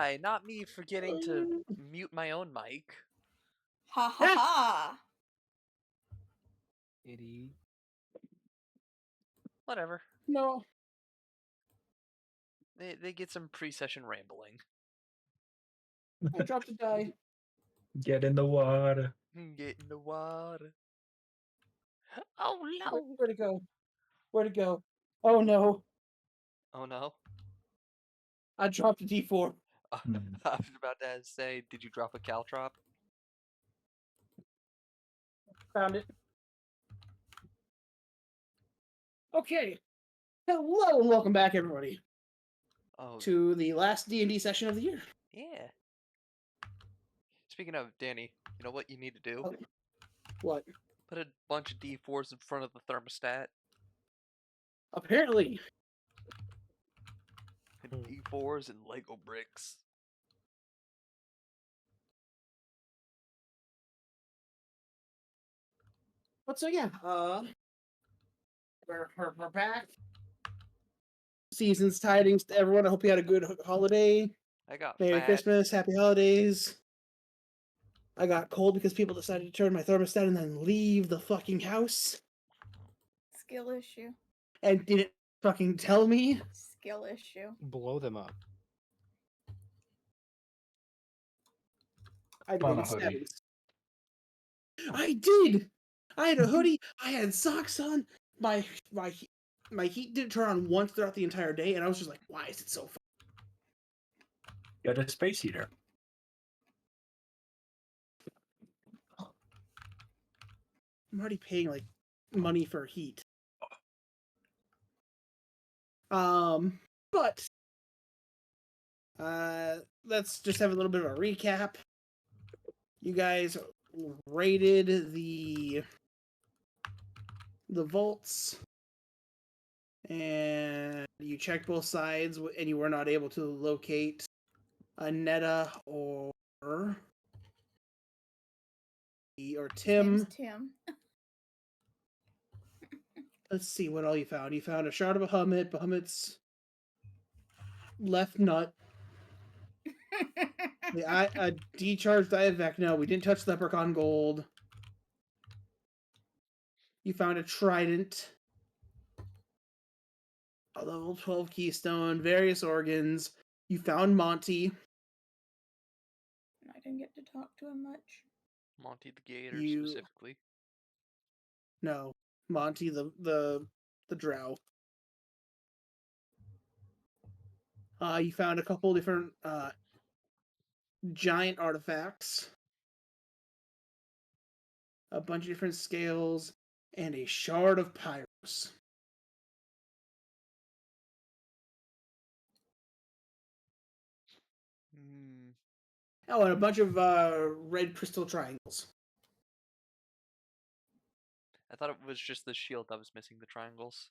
Spry, not me forgetting to mute my own mic. Ha ha ha! Idiot. Whatever. No. They get some pre-session rambling. I dropped a die. Get in the water. Get in the water. Oh no! Where'd it go? Where'd it go? Oh no. Oh no! I dropped a D4. I was about to say, did you drop a caltrop? Found it. Okay. Hello and welcome back, everybody, Oh, to the last D&D session of the year. yeah. Speaking of Danny, you know what you need to do? Oh. What? Put a bunch of D4s in front of the thermostat. Apparently. And D4s and Lego bricks. But so yeah, we're back. Season's tidings to everyone. I hope you had a good holiday. I got Merry fat. Christmas, Happy Holidays. I got cold because people decided to turn my thermostat and then leave the fucking house Skill issue. and didn't fucking tell me. Skill issue. Blow them up. I On a did hoodie. stabbings. I did. I had a hoodie. I had socks on. My heat didn't turn on once throughout the entire day, and I was just like, "Why is it so?" Get a space heater. I'm already paying like money for heat. But let's just have a little bit of a recap. You guys raided the vaults, and you checked both sides, and you were not able to locate Anetta or Tim. Name's Tim. Let's see what all you found. You found a shard of Bahamut, Bahamut's left nut, a decharged Diavec. No, we didn't touch Leprechaun Gold. You found a trident, a level 12 keystone, various organs. You found Monty. I didn't get to talk to him much. Monty the Gator You- specifically. No, Monty the drow. You found a couple different giant artifacts, a bunch of different scales, and a shard of Pyros. Hmm. Oh, and a bunch of red crystal triangles. I thought it was just the shield that was missing the triangles.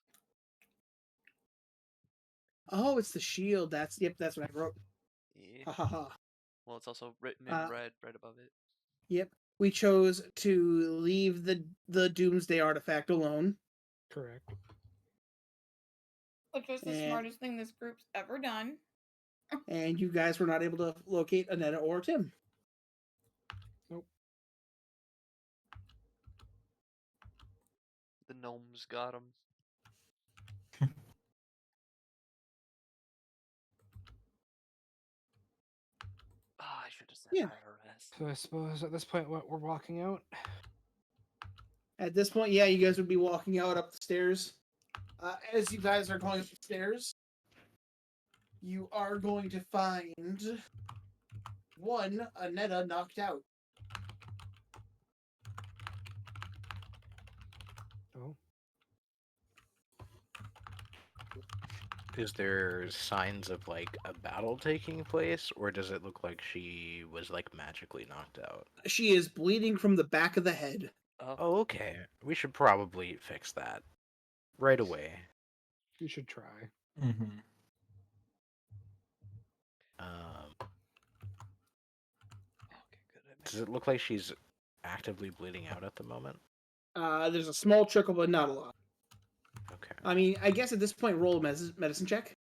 Oh, it's the shield. That's what I wrote. Yeah. Ha ha ha. Well, it's also written in red right above it. Yep. We chose to leave the Doomsday artifact alone. Correct. Which was the smartest thing this group's ever done. And you guys were not able to locate Anetta or Tim. Nope. The gnomes got him. I should have said IRS. So I suppose at this point we're walking out. At this point, yeah, you guys would be walking out up the stairs. As you guys are going up the stairs, you are going to find one Anetta knocked out. Oh. Is there signs of like a battle taking place, or does it look like she was like magically knocked out? She is bleeding from the back of the head. Oh, okay. We should probably fix that right away. You should try. Mm-hmm. Okay, good. Does it look like she's actively bleeding out at the moment? There's a small trickle, but not a lot. Okay. I mean, I guess at this point, roll a medicine check.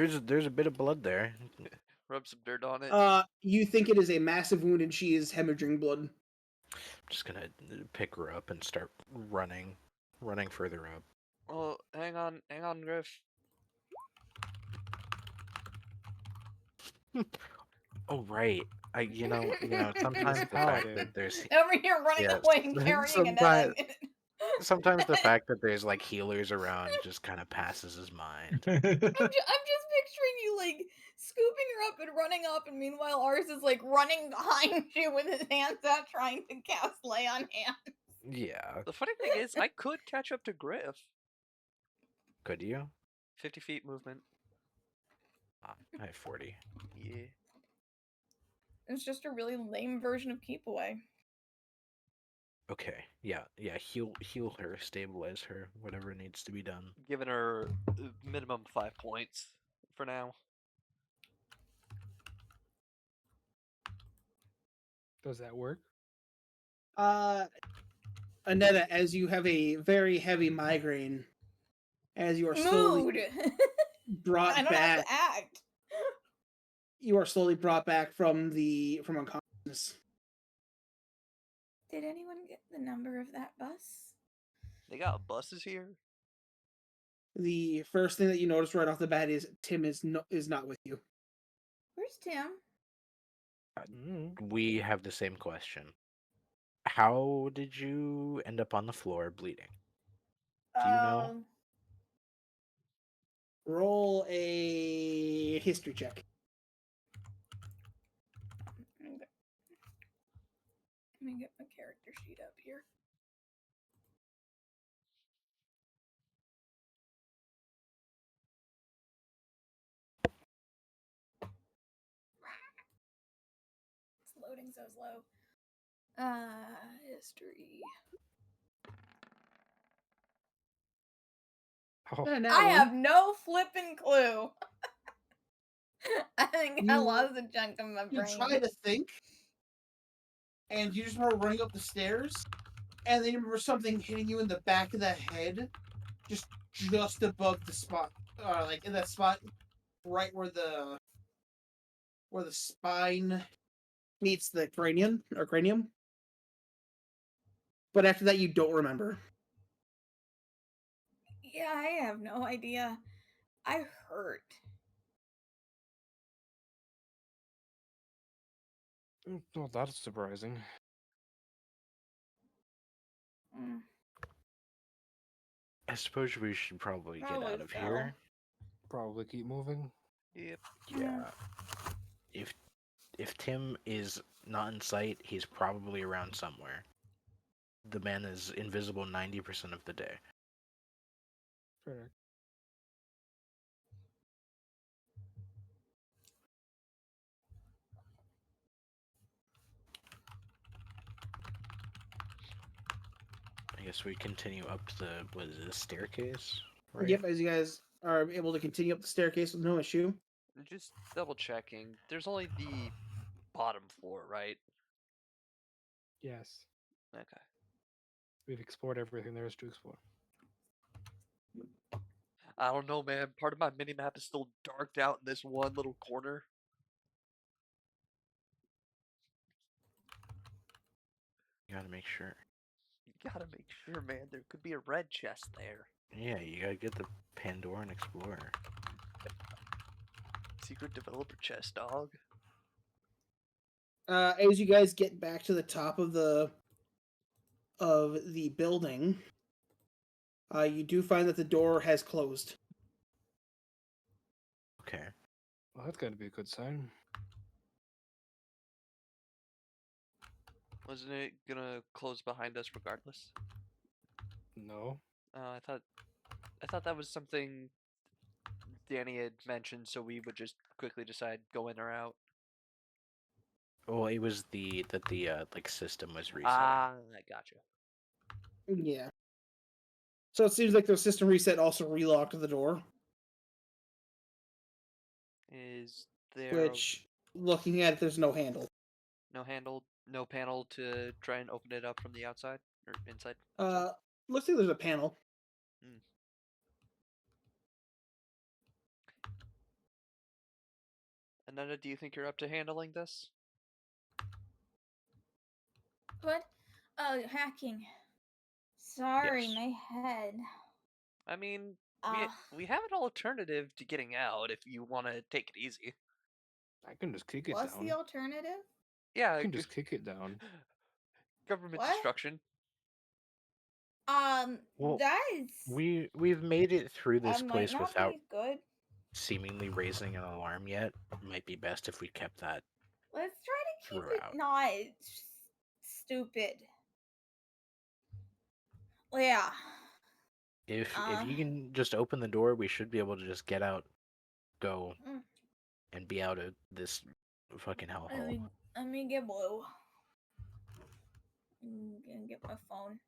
There's a bit of blood there. Rub some dirt on it. You think it is a massive wound and she is hemorrhaging blood. Just gonna pick her up and start running further up. Oh, hang on, Griff. Oh right. Sometimes the fact paladin. that there's Over here running Yes. away and carrying an egg. sometimes the fact that there's like healers around just kind of passes his mind. I'm just picturing you like scooping her up and running up, and meanwhile ours is like running behind you with his hands out trying to cast lay on hand. Yeah. The funny thing is, I could catch up to Griff. Could you? 50 feet movement. I have 40. Yeah. It's just a really lame version of keep away. Okay. Yeah. Heal her, stabilize her, whatever needs to be done. Giving her minimum 5 points for now. Does that work? Anetta, as you have a very heavy migraine, as you are slowly Mood. brought I don't back, have to act. you are slowly brought back from unconsciousness. Did anyone get the number of that bus? They got buses here? The first thing that you notice right off the bat is Tim is not with you. Where's Tim? We have the same question. How did you end up on the floor bleeding? Do you know? Roll a history check. Let me get my character sheet up here. It's loading so slow. History. Oh, I have no flipping clue. I think I You- lost a chunk of my You brain. try to think, and you just remember running up the stairs, and then you remember something hitting you in the back of the head, just above the spot, like in that spot, right where the spine meets the cranium. But after that, you don't remember. Yeah, I have no idea. I hurt. well, that's surprising. Mm. I suppose we should probably get Probably out of so. here. Probably keep moving. Yep. Yeah. If Tim is not in sight, he's probably around somewhere. The man is invisible 90% of the day. Correct. I guess we continue up the staircase, right? Yep, as you guys are able to continue up the staircase with no issue. Just double checking. There's only the bottom floor, right? Yes. Okay. We've explored everything there is to explore. I don't know, man. Part of my mini map is still darked out in this one little corner. You gotta make sure. You gotta make sure, man. There could be a red chest there. Yeah, you gotta get the Pandoran Explorer. Secret developer chest, dog. As you guys get back to the top of the building, you do find that the door has closed. Okay. Well, that's got to be a good sign. Wasn't it gonna close behind us regardless? No. I thought that was something Danny had mentioned, so we would just quickly decide go in or out. Well, it was the like system was reset. Ah, I gotcha. Yeah. So it seems like the system reset also relocked the door, Is there which, looking at it, there's no handle. no handle, no panel to try and open it up from the outside or inside? Looks like there's a panel. Ananda, do you think you're up to handling this? What? Oh, hacking. Sorry, Yes. my head. I mean, Uh, we have an alternative to getting out if you want to take it easy. I can just kick it what's down. the alternative? Yeah, I can just kick it down. government What? destruction. Well, That's we've made it through this might place not without be good. seemingly raising an alarm yet. Might be best if we kept that Let's try to keep throughout. it not stupid. Well, yeah. If Uh, you can just open the door, we should be able to just get out, go, mm, and be out of this fucking hellhole. let me get blue. And get my phone.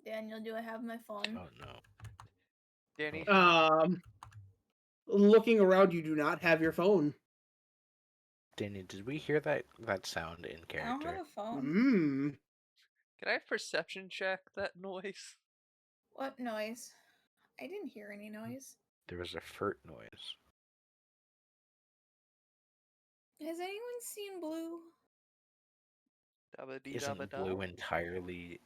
Daniel, do I have my phone? Oh no. Danny, Looking around, you do not have your phone. Danny, did we hear that sound in I don't have character? a phone. Hmm. can I have perception check that noise? What noise? I didn't hear any noise. There was a furt noise. Has anyone seen Blue? Dabba dee dabba Isn't da. blue entirely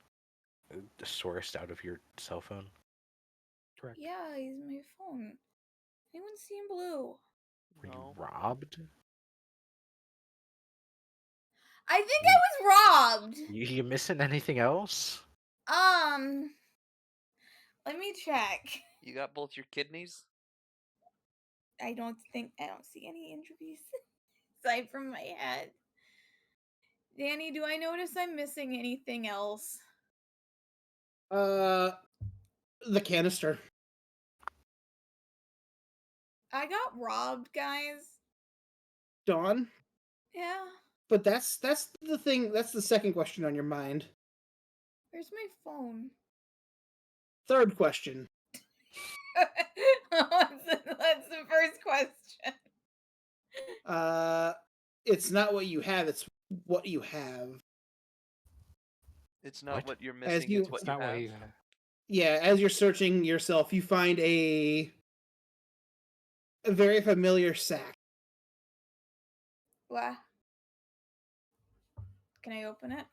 sourced out of your cell phone? Correct. Yeah, he's my phone. Anyone seen Blue? Were you No. robbed? I think I was robbed. You missing anything else? Let me check. You got both your kidneys? I don't see any injuries aside from my head. Danny, do I notice I'm missing anything else? The canister. I got robbed, guys. Dawn. Yeah. But that's the thing. That's the second question on your mind. Where's my phone? Third question. That's the first question. It's not what you have. It's what you have. It's not What? what you're As missing, you- it's what It's you not have. what he. Yeah, as you're searching yourself, you find a very familiar sack. What? Can I open it?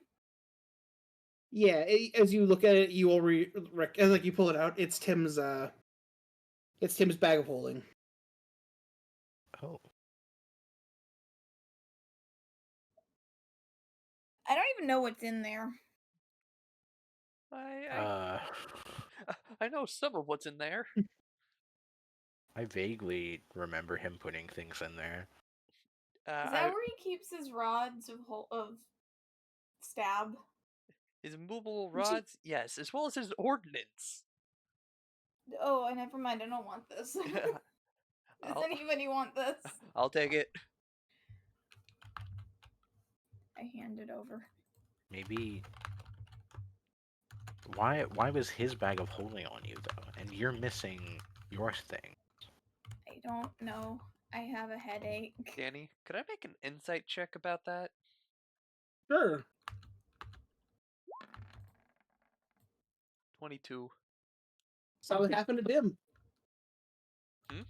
Yeah, as you look at it, you will as like you pull it out. It's Tim's bag of holding. Oh. I don't even know what's in there. I know some of what's in there. I vaguely remember him putting things in there. Is that where he keeps his rods of stab? His movable rods, yes, as well as his ordnance. Oh, never mind. I don't want this. Does I'll- anybody want this? I'll take it. I hand it over. Maybe. Why was his bag of holding on you though, and you're missing your thing? I don't know. I have a headache. Danny, could I make an insight check about that? Sure. 22. Something happened to Tim. Hmm?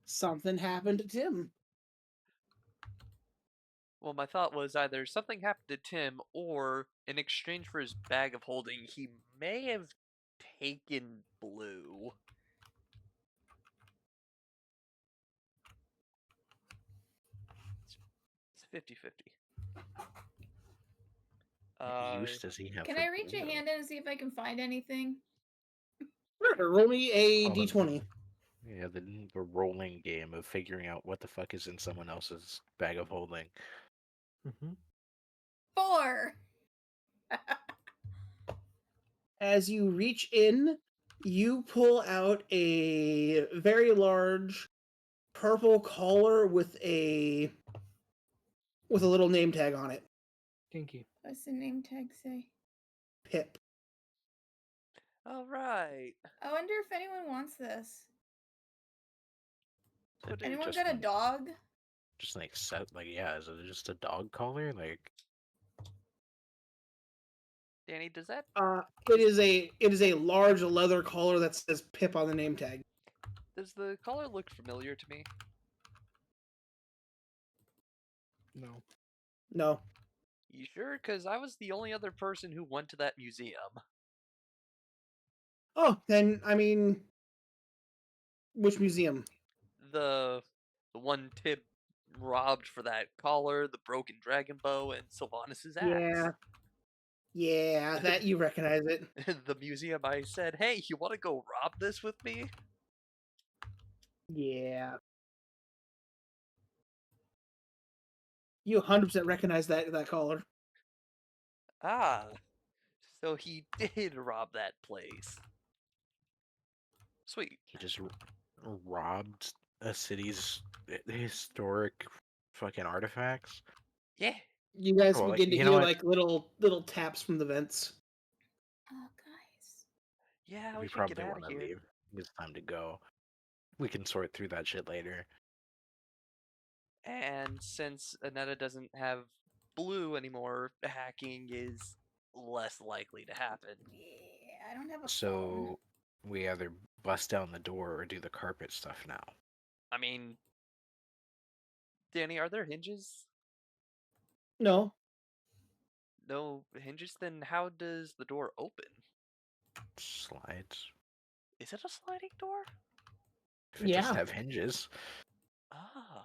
Something happened to Tim. Well, my thought was either something happened to Tim, or in exchange for his bag of holding, he may have taken Blue. It's 50-50. What use does he have? Can for I reach a blue? hand in and see if I can find anything? Sure. Roll me a Oh, the- d20. Yeah, the rolling game of figuring out what the fuck is in someone else's bag of holding. Mm-hmm. 4. As you reach in, you pull out a very large purple collar with a little name tag on it. Kinky. What's the name tag say? Pip. Alright. I wonder if anyone wants this. So do Anyone just got a one. dog? Just like set, like, yeah, is it just a dog collar? Like, Danny, does that It is a large leather collar that says Pip on the name tag. Does the collar look familiar to me? No. No. You sure? Because I was the only other person who went to that museum. Oh, then I mean, which museum? The one Tib robbed for that collar, the broken dragon bow, and Sylvanas' axe. Yeah, yeah, that you recognize it. The museum I said, hey, you want to go rob this with me? Yeah, you 100% recognize that collar. Ah, so he did rob that place. Sweet. He just robbed a city's historic fucking artifacts. Yeah. You guys Well, begin to you know hear what? like little taps from the vents. Oh, guys. Yeah, we We should get probably out want of to here. leave. It's time to go. We can sort through that shit later. And since Aneta doesn't have blue anymore, hacking is less likely to happen. Yeah, I don't have a phone. So we either bust down the door or do the carpet stuff now. I mean, Danny, are there hinges? No, No hinges? Then how does the door open? Slides. Is it a sliding door? If it doesn't yeah. have hinges, Ah.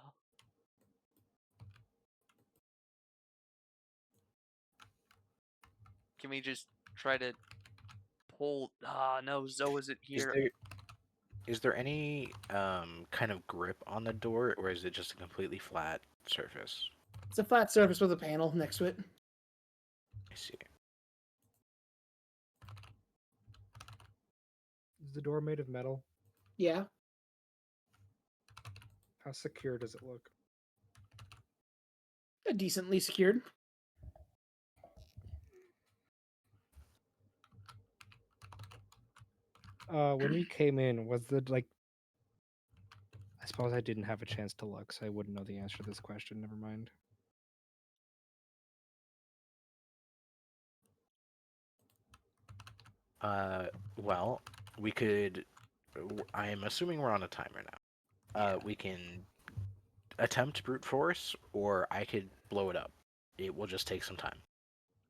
Can we just try to pull? Ah, no, Zoe isn't is here. there any kind of grip on the door, or is it just a completely flat surface? It's a flat surface with a panel next to it. I see. Is the door made of metal? Yeah. How secure does it look? Decently secured. When we came in, was the like? I suppose I didn't have a chance to look, so I wouldn't know the answer to this question. Never mind. Well, we could. I am assuming we're on a timer now. Yeah. We can attempt brute force, or I could blow it up. It will just take some time.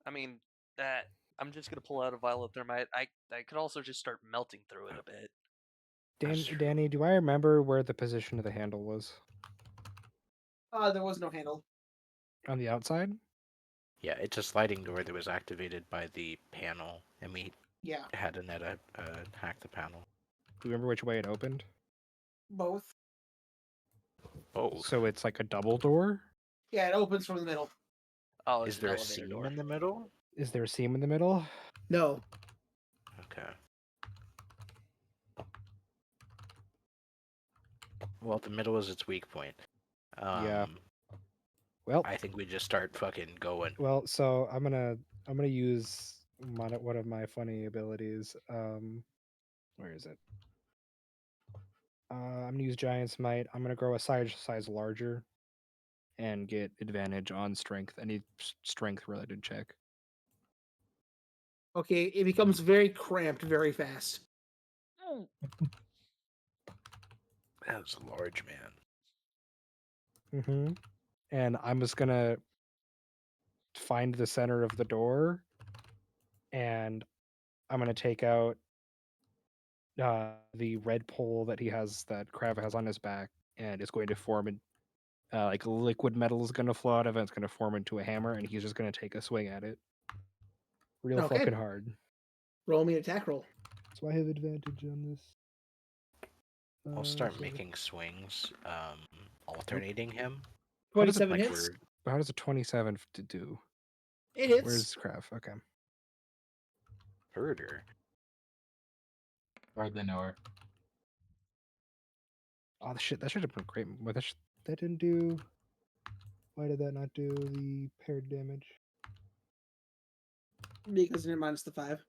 I mean, that. I'm just gonna pull out a vial of thermite. I could also just start melting through it a bit. That's true. Danny, do I remember where the position of the handle was? There was no handle. On the outside? Yeah, it's a sliding door that was activated by the panel, and we Yeah, had Aneta hack the panel. Do you remember which way it opened? both. Both. So it's like a double door? Yeah, it opens from the middle. Oh, Is it's an there a elevator seam door. in the middle? Is there a seam in the middle? No. Okay. Well, the middle is its weak point. Yeah. Well, I think we just start fucking going. well, so I'm gonna use one of my funny abilities. Where is it? I'm gonna use Giant's Might. I'm gonna grow a size larger, and get advantage on strength. Any strength related check. Okay, it becomes very cramped very fast. That was a large man. Mm-hmm. And I'm just gonna find the center of the door, and I'm gonna take out the red pole that Krav has on his back, and it's going to form in like liquid metal is going to flow out of it. It's going to form into a hammer, and he's just going to take a swing at it, real Okay. fucking hard. Roll me an attack roll. So I have advantage on this. I'll start So- making swings, alternating him. How does it 27 Like hits. we're How does a 27 to do? It hits. Where's Krav? Okay. herder. Hardly know her. Oh, the shit! That should have been great. But that didn't do. Why did that not do the paired damage? Because it minus the 5.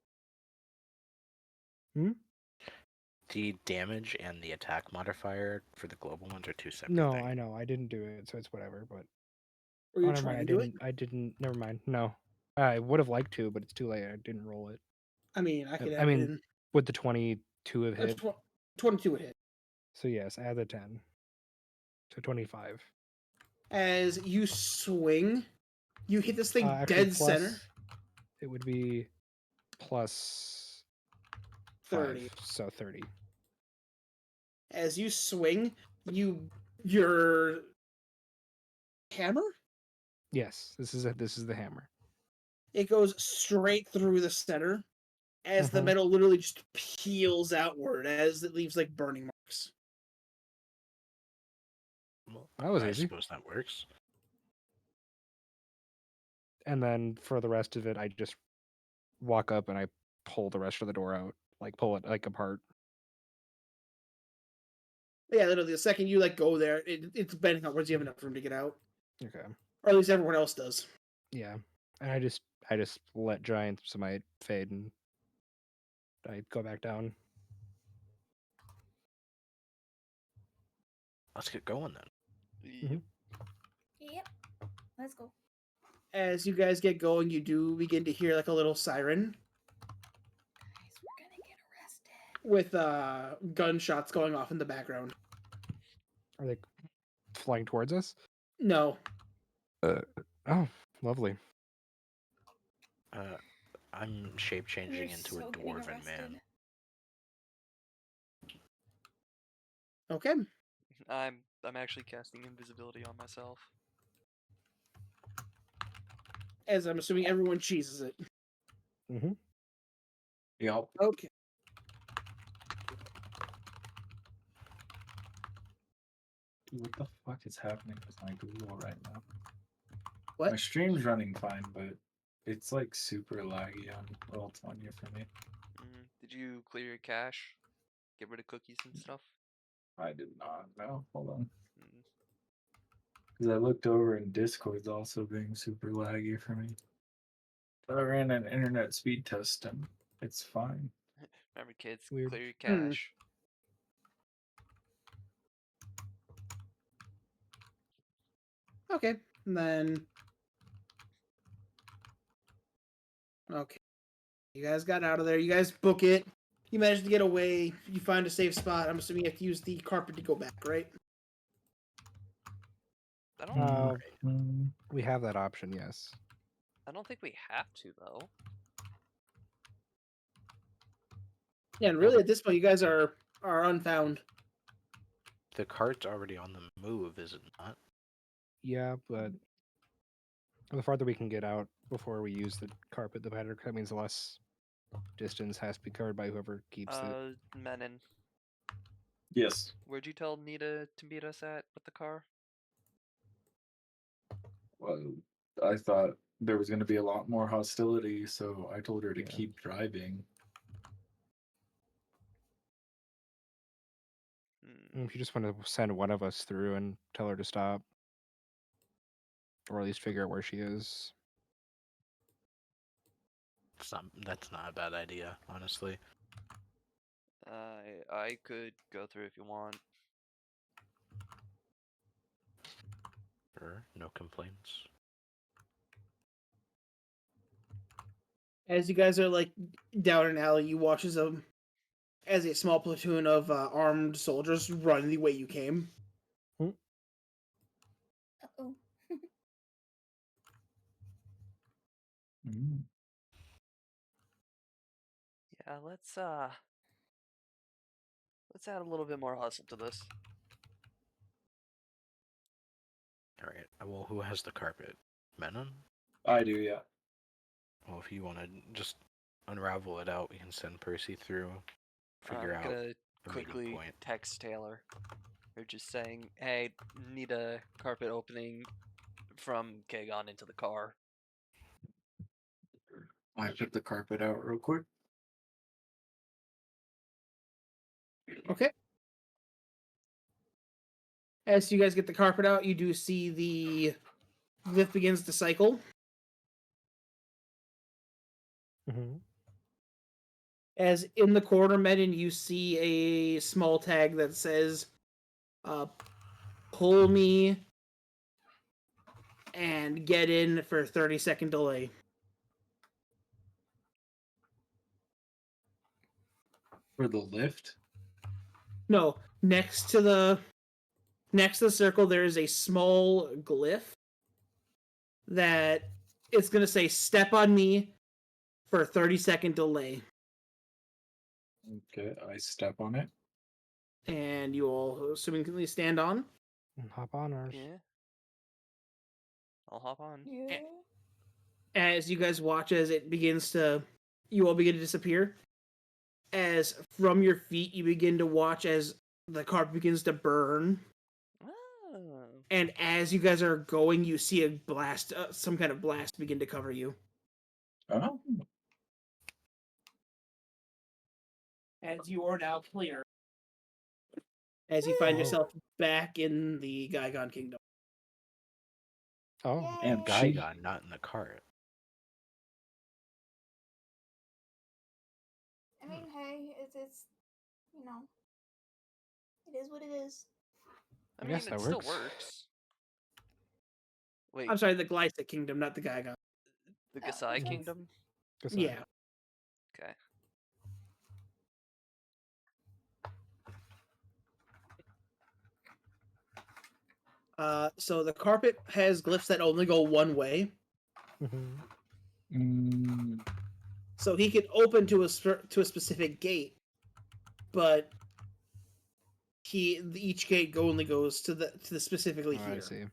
The damage and the attack modifier for the global ones are two separate No, things. I know. I didn't do it, so it's whatever. But Were you never mind. trying to do it? I didn't. Never mind. No, I would have liked to, but it's too late. I didn't roll it. I mean, I could I add it mean, in. would the 22 have hit? 22 would hit. So yes, add the 10. So 25. As you swing, you hit this thing Actually, dead plus, center. it would be plus 30. 5, so 30. As you swing, your hammer, Yes, this is the hammer. it goes straight through the center as the Mhm. metal literally just peels outward as it leaves like burning marks. Well, That was I easy. suppose that works. And then for the rest of it, I just walk up and I pull the rest of the door out, like pull it like apart. Yeah, literally, the second you like go there, it's bending outwards. You have enough room to get out, Okay. or at least everyone else does. Yeah. And I just let giant smite fade and I go back down. Let's get going then. Yep. Yep. Let's go. As you guys get going, you do begin to hear like a little siren Guys, we're gonna get arrested. with gunshots going off in the background. Are they flying towards us? No, Oh, lovely. I'm shape We're changing into a so getting dwarven man. arrested. okay. I'm actually casting invisibility on myself. As I'm assuming everyone cheeses it. Mm-hmm. Yep. Okay. What the fuck is happening with my Google right now? What? My stream's running fine, but it's like super laggy on Roll20 for me. Did you clear your cache? Get rid of cookies and stuff? I did not know. Hold on. Mm. Because I looked over and Discord's also being super laggy for me. But I ran an internet speed test and it's fine. Remember, kids, Weird. clear your cache. Okay. And then. Okay. You guys got out of there. You guys book it. You managed to get away. You find a safe spot. I'm assuming you have to use the carpet to go back, right? I don't. Mm, We have that option, yes. I don't think we have to though. Yeah, and really at this point, you guys are unfound. The cart's already on the move, is it not? Yeah, but the farther we can get out before we use the carpet, the better. That means less distance has to be covered by whoever keeps it. Menon, yes. where'd you tell Nita to meet us at with the car? Well, I thought there was going to be a lot more hostility, so I told her to Yeah. keep driving. Hmm. If you just want to send one of us through and tell her to stop, or at least figure out where she is. That's not a bad idea, honestly. I could go through if you want. Sure, no complaints. As you guys are like down an alley, you watch as a small platoon of armed soldiers run the way you came. Uh-oh. Mm. Yeah, let's add a little bit more hustle to this. Alright, well, who has the carpet? Menon? I do, yeah. Well, if you want to just unravel it out, we can send Percy through, figure I'm out gonna a meeting quickly point. text Taylor. Or just saying, hey, need a carpet opening from Kagon into the car. I put the carpet out real quick. Okay. As you guys get the carpet out, you do see the lift begins to cycle. Mm-hmm. As in the corner, Menon, you see a small tag that says, pull me and get in for 30-second delay. For the lift? No, next to the circle, there is a small glyph that it's going to say "Step on me" for a 30-second delay, Okay, I step on it. and you all assumingly stand on. Hop on ours. Yeah. I'll hop on. Yeah. As you guys watch as it begins to, you all begin to disappear. As from your feet, you begin to watch as the carpet begins to burn. Oh. And as you guys are going, you see a blast, some kind of blast begin to cover you. Oh, As you are now clear. As you find Oh. yourself back in the Gaigon Kingdom. Oh, And Yay. She- Gaigon, not in the cart. I mean, hey, it's you know, it is what it is. I I mean, guess it that still works. works. Wait, I'm sorry, the Glycic Kingdom, not the Gaigon. the Oh, Gasai so- Kingdom? Guess Yeah. Okay. So the carpet has glyphs that only go one way. Mhm. mm, So he can open to a specific gate, but each gate only goes to the specifically Oh, here. I see.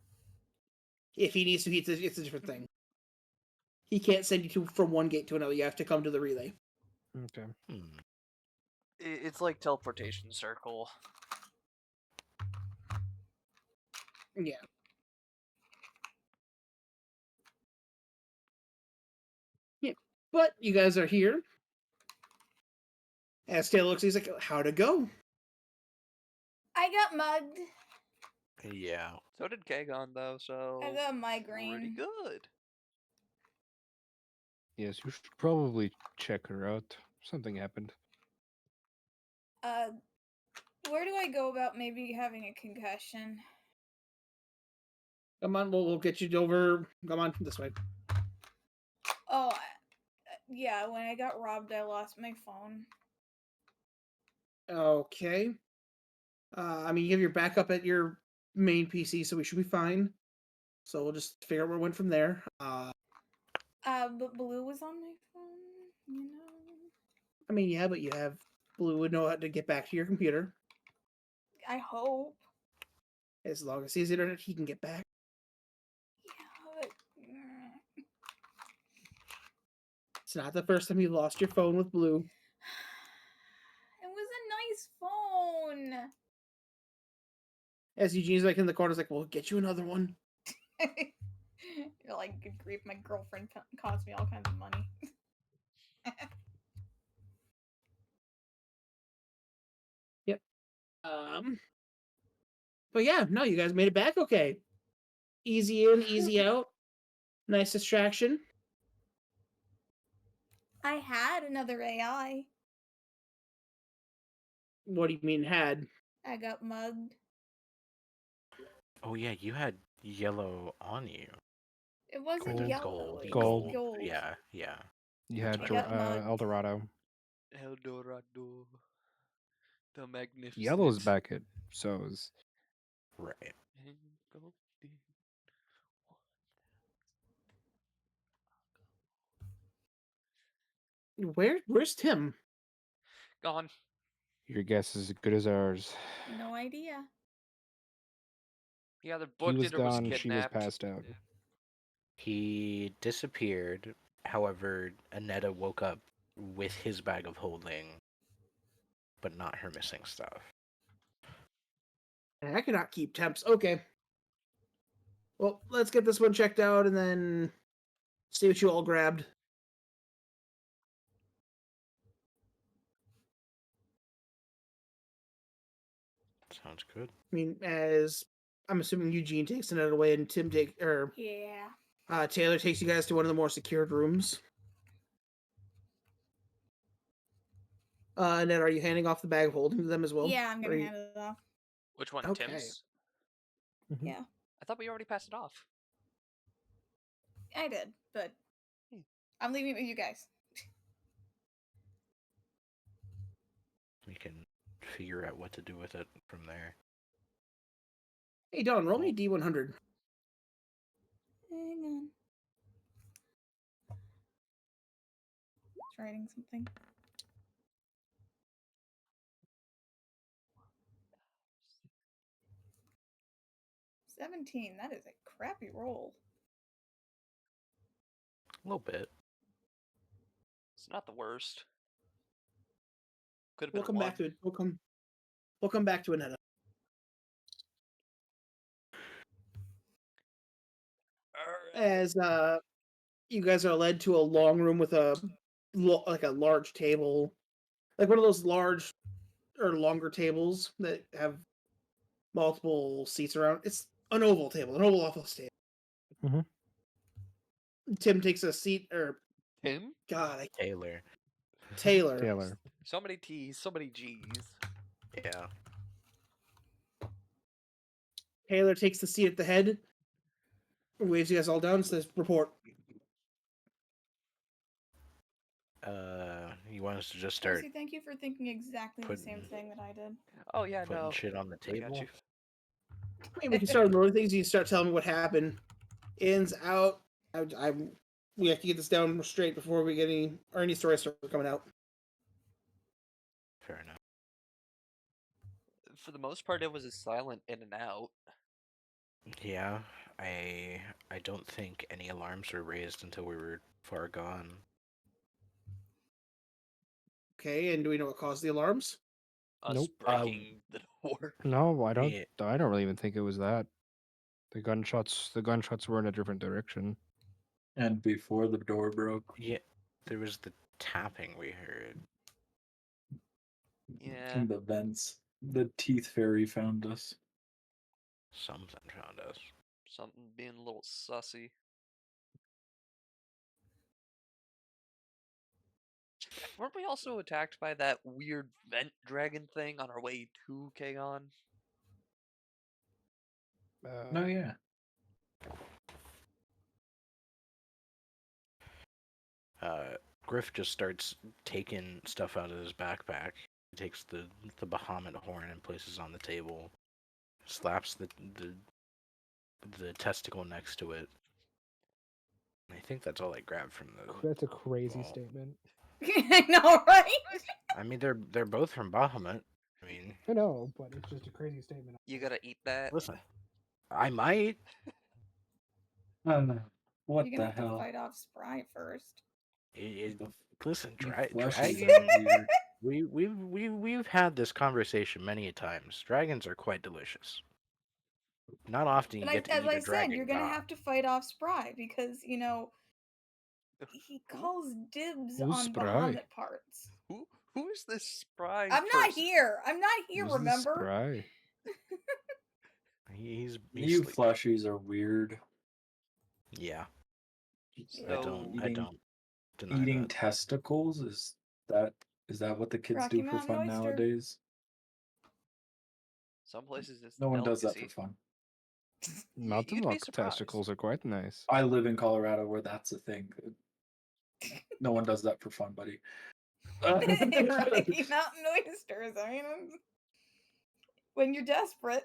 If he needs to, it's a different thing. He can't send you from one gate to another. You have to come to the relay. Okay. Hmm. It's like teleportation circle. Yeah. Yeah. But you guys are here. As Taylor looks, he's like, "How'd it go?" I got mugged. Yeah. So did Kagon, though, so... I got a Pretty migraine. good. Yes, you should probably check her out. Something happened. Where do I go about maybe having a concussion? Come on, we'll get you over. Come on, this way. Oh, yeah. When I got robbed, I lost my phone. Okay. I mean, you have your backup at your main PC, so we should be fine. So we'll just figure out where it went from there. But Blue was on my phone. You know. I mean, yeah, but you have Blue would know how to get back to your computer. I hope. As long as he has internet, he can get back. Yeah, but It's not the first time you lost your phone with Blue. it was a nice phone. As Eugene's like in the corner, is like, "We'll get you another one." You're like, good grief, my girlfriend cost me all kinds of money. But yeah, no, you guys made it back okay. Easy in, easy out. Nice distraction. I had another AI. What do you mean had? I got mugged. Oh yeah, you had yellow on you. It wasn't Gold. yellow. It Gold. was gold. Yeah, yeah. You had I got mugged. El Dorado. El Dorado. The Magnificent. Yellow's back at So's. Right. And golden. Where's Tim? Gone. Your guess is as good as ours. No idea. He either He booked was it or was gone, she was kidnapped. passed out. He disappeared. However, Aneta woke up with his bag of holding, but not her missing stuff. I cannot keep temps. Okay. Well, let's get this one checked out and then see what you all grabbed. Sounds good. I mean, as I'm assuming Eugene takes another away and Yeah. Taylor takes you guys to one of the more secured rooms. Ned, are you handing off the bag of holding to them as well? Yeah, I'm Or gonna you- hand it off. Which one? Okay. Tim's? Mhm. Yeah, I thought we already passed it off. I did, but Hmm. I'm leaving it with you guys. We can figure out what to do with it from there. Hey, Don, roll me D100. Hang on. It's writing something. 17. That is a crappy roll. A little bit. It's not the worst. Could have We'll been come one. back to it. We'll come back to Anetta. As you guys are led to a long room with a large table, like one of those large or longer tables that have multiple seats around. It's an oval table, an oval office table. Mhm. Tim takes a seat, or Tim? God, Taylor. Taylor. Taylor. So many T's, so many G's. Yeah. Taylor takes the seat at the head, waves you guys all down, and says, "Report." You want us to just start Darcy, thank you for thinking exactly the same putting thing that I did. Oh yeah, putting no. shit on the I got table? you. I mean, we can start with other things. You can start telling me what happened, ins, out. We have to get this down straight before we get any stories start coming out. Fair enough. For the most part, it was a silent in and out. Yeah, I don't think any alarms were raised until we were far gone. Okay, and do we know what caused the alarms? Us Nope. breaking the door. No, I don't. We, I don't really even think it was that. The gunshots were in a different direction. And before the door broke, yeah, there was the tapping we heard. Yeah. in the vents, the teeth fairy found us. Something found us. Something being a little sussy. Weren't we also attacked by that weird vent dragon thing on our way to Kagon? No, yeah. Griff just starts taking stuff out of his backpack. He takes the Bahamut horn and places it on the table. Slaps the testicle next to it. I think that's all I grabbed from the. That's a crazy vault. statement. I know, right? I mean, they're both from Bahamut. I mean, I know, but it's just a crazy statement. You gotta eat that. listen, I might. I don't know. What You're gonna the have to hell? fight off Spry first. Listen, The fleshies dragon. are weird. We've had this conversation many times. Dragons are quite delicious. Not often you And get to as eat I a said, dragon. you're gonna raw. have to fight off Spry because, he calls dibs Who's on Spry? Bahamut parts. Who is this spry I'm not person? here. I'm not here, Who's this remember? Spry? He's You sleeping. fleshies are weird. Yeah, So I don't deny Eating that. testicles is that what the kids Rocky do for Mountain fun oyster. nowadays? some places it's No one does that delicacy. for fun. Mountain You'd be rock surprised. testicles are quite nice. I live in Colorado where that's a thing. No one does that for fun, buddy. Rocky Mountain oysters. I mean, when you're desperate.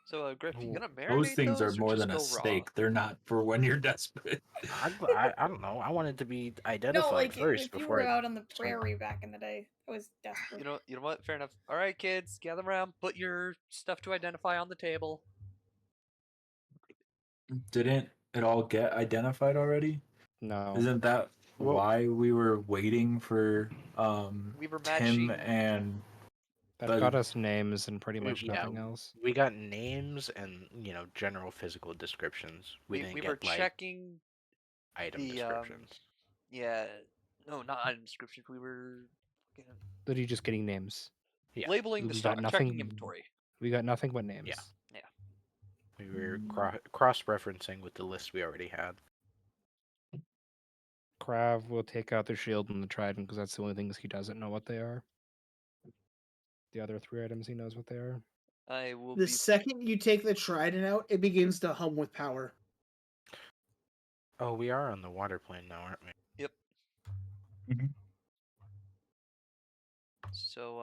So, Griff, you gonna Those marinate things are those or more just than a go raw? steak. They're not for when you're desperate. I don't know. I wanted to be identified No, like first if you before were I out on the start. prairie back in the day, I was desperate. You know what? Fair enough. All right, kids, gather around. Put your stuff to identify on the table. Didn't it all get identified already? No. Isn't that Well- why we were waiting for We were Tim matching. and That But- got us names and pretty We- much yeah, nothing else. We got names and general physical descriptions. We didn't We get were like checking item the descriptions. Yeah, no, not item descriptions. We were Literally just getting names. Yeah. labeling the We got stock, nothing. checking inventory. We got nothing but names. Yeah. We were cross-referencing with the list we already had. Krav will take out the shield and the trident because that's the only things he doesn't know what they are. The other 3 items he knows what they are. I will The be. second you take the trident out, it begins to hum with power. Oh, we are on the water plane now, aren't we? Yep. Mhm. So,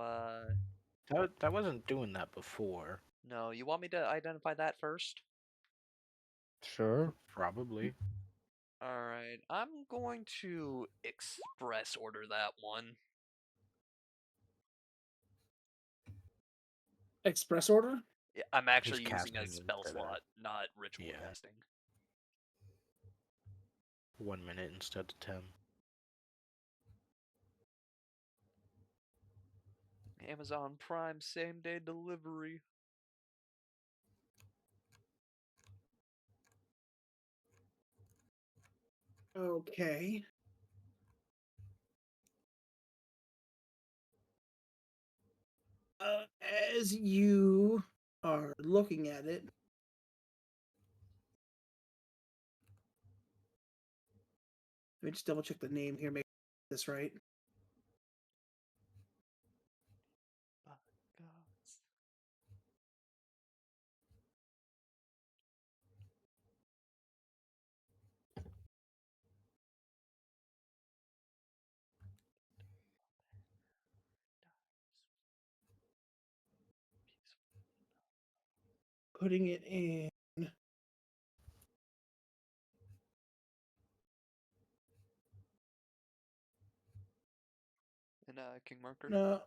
That wasn't doing that before. No, you want me to identify that first? Sure. Probably. Alright, I'm going to express order that one. Express order? Yeah, I'm Just actually using a casting spell instead of slot, not ritual Yeah. casting. 1 minute instead of 10. Amazon Prime same day delivery. Okay. As you are looking at it, let me just double check the name here, make this right. Putting it in. And King Marker. No.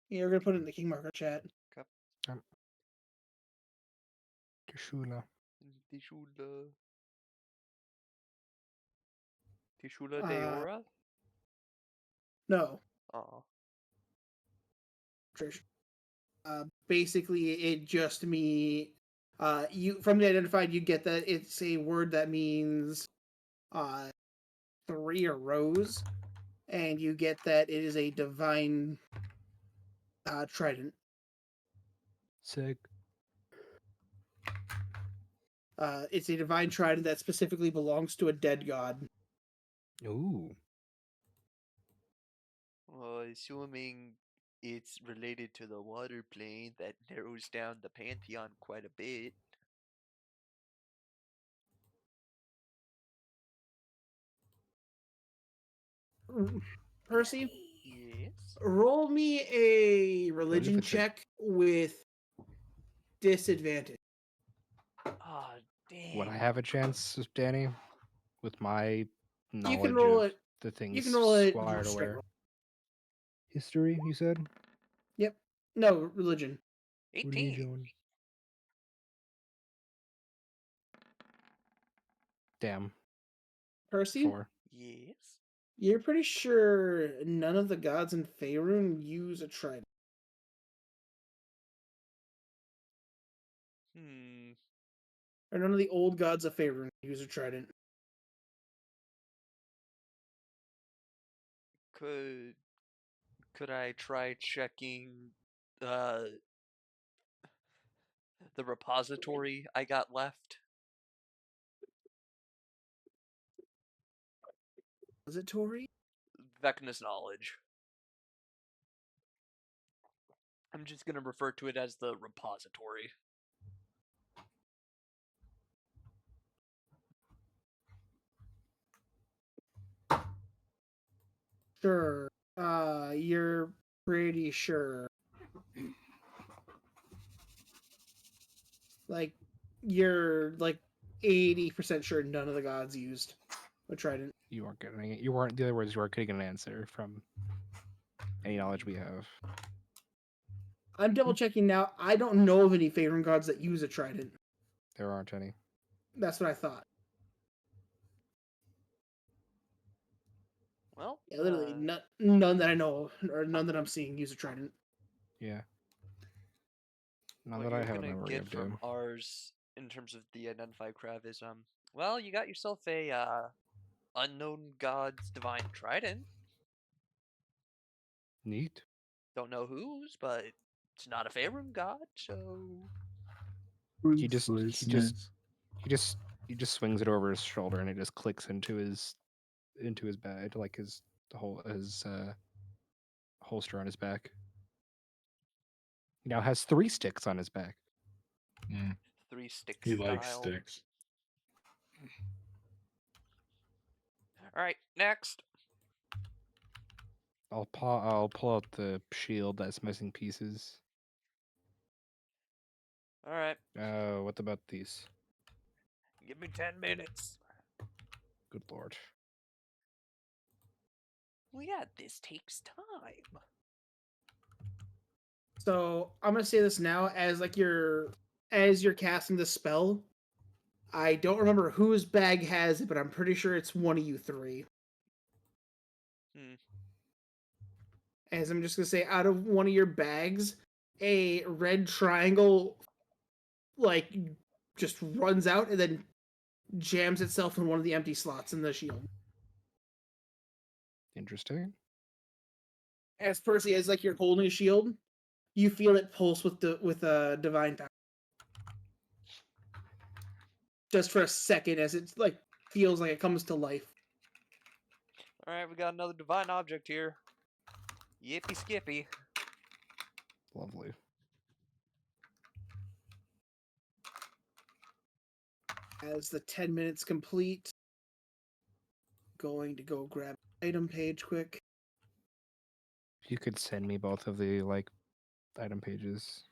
Yeah, we're gonna put it in the King Marker chat. Tishula. Tishula. Tishula Uh, Deora? No. Aw. Trish. Basically, it just me. You from the identified, you get that it's a word that means 3 or rose, and you get that it is a divine trident. Sick. It's a divine trident that specifically belongs to a dead god. Ooh. Well, assuming it's related to the water plane, that narrows down the pantheon quite a bit. Percy, Yes. roll me a if religion it's a- check with disadvantage. Ah, dang. Would I have a chance, Danny, with my You can knowledge roll of it. the You things can roll it Squire to straight wear? roll. History, you said? Yep. No religion. What are you 18. doing? Damn. Percy, 4. Yes. you're pretty sure none of the gods in Faerun use a trident. Hmm. Or none of the old gods of Faerun use a trident. Could I try checking uh the repository I got left? Was it Tori? Vecna's knowledge. I'm just gonna refer to it as the repository. Sure. You're pretty sure. Like, you're like 80% sure none of the gods used a trident. You weren't getting it. You weren't. The other words, you weren't getting an answer from any knowledge we have. I'm double checking now. I don't know of any Faerun gods that use a trident. There aren't any. That's what I thought. Well, Yeah, literally none that I know of, or none that I'm seeing use a trident. Yeah. None what that I you're have a gonna memory get of, from dude. ours in terms of the identified craft is well, you got yourself a unknown god's divine trident. Neat. Don't know whose, but it's not a Faerun god, so He just he just swings it over his shoulder and it just clicks into his bag, like his holster on his back. He now has 3 sticks on his back. 3 stick He likes style. sticks. All right, next. I'll pull out the shield that's missing pieces. All right, What about these? give me 10 minutes. Good lord. Well, yeah, this takes time. So I'm gonna say this now as you're casting the spell. I don't remember whose bag has it, but I'm pretty sure it's one of you three. Hmm. As I'm just gonna say, out of one of your bags, a red triangle like just runs out and then jams itself in one of the empty slots in the shield. Interesting. As Percy, as like you're holding a shield, you feel it pulse with a divine power. Just for a second, as it like feels like it comes to life. All right, we got another divine object here. Yippee skippy. Lovely. As the 10 minutes complete, going to go grab item page quick. You could send me both of the like item pages.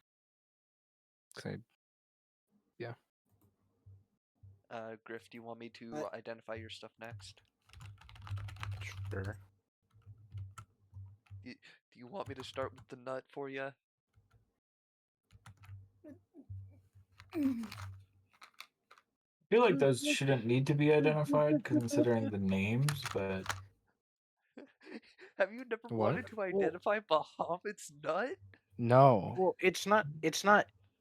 'Cause Griff, do you want me to identify your stuff next? Sure. Do you want me to start with the nut for you? I feel like those shouldn't need to be identified considering the names, but Have you never What? wanted to identify Bahamut's nut? No. Well, it's not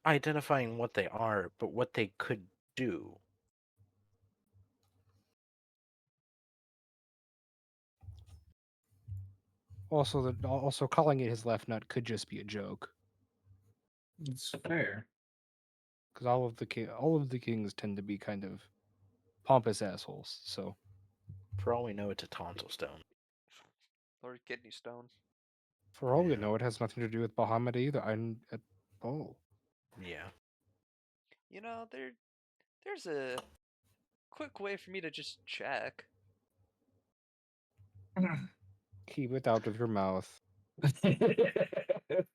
identifying what they are, but what they could do. Also calling it his left nut could just be a joke. it's fair. Because all of the kings tend to be kind of pompous assholes. So For all we know, it's a tonsil stone. Or kidney stone? for all we Yeah. know, it has nothing to do with Bahamut either. I'm at all. Yeah. You know, there's a quick way for me to just check. Keep it out of your mouth.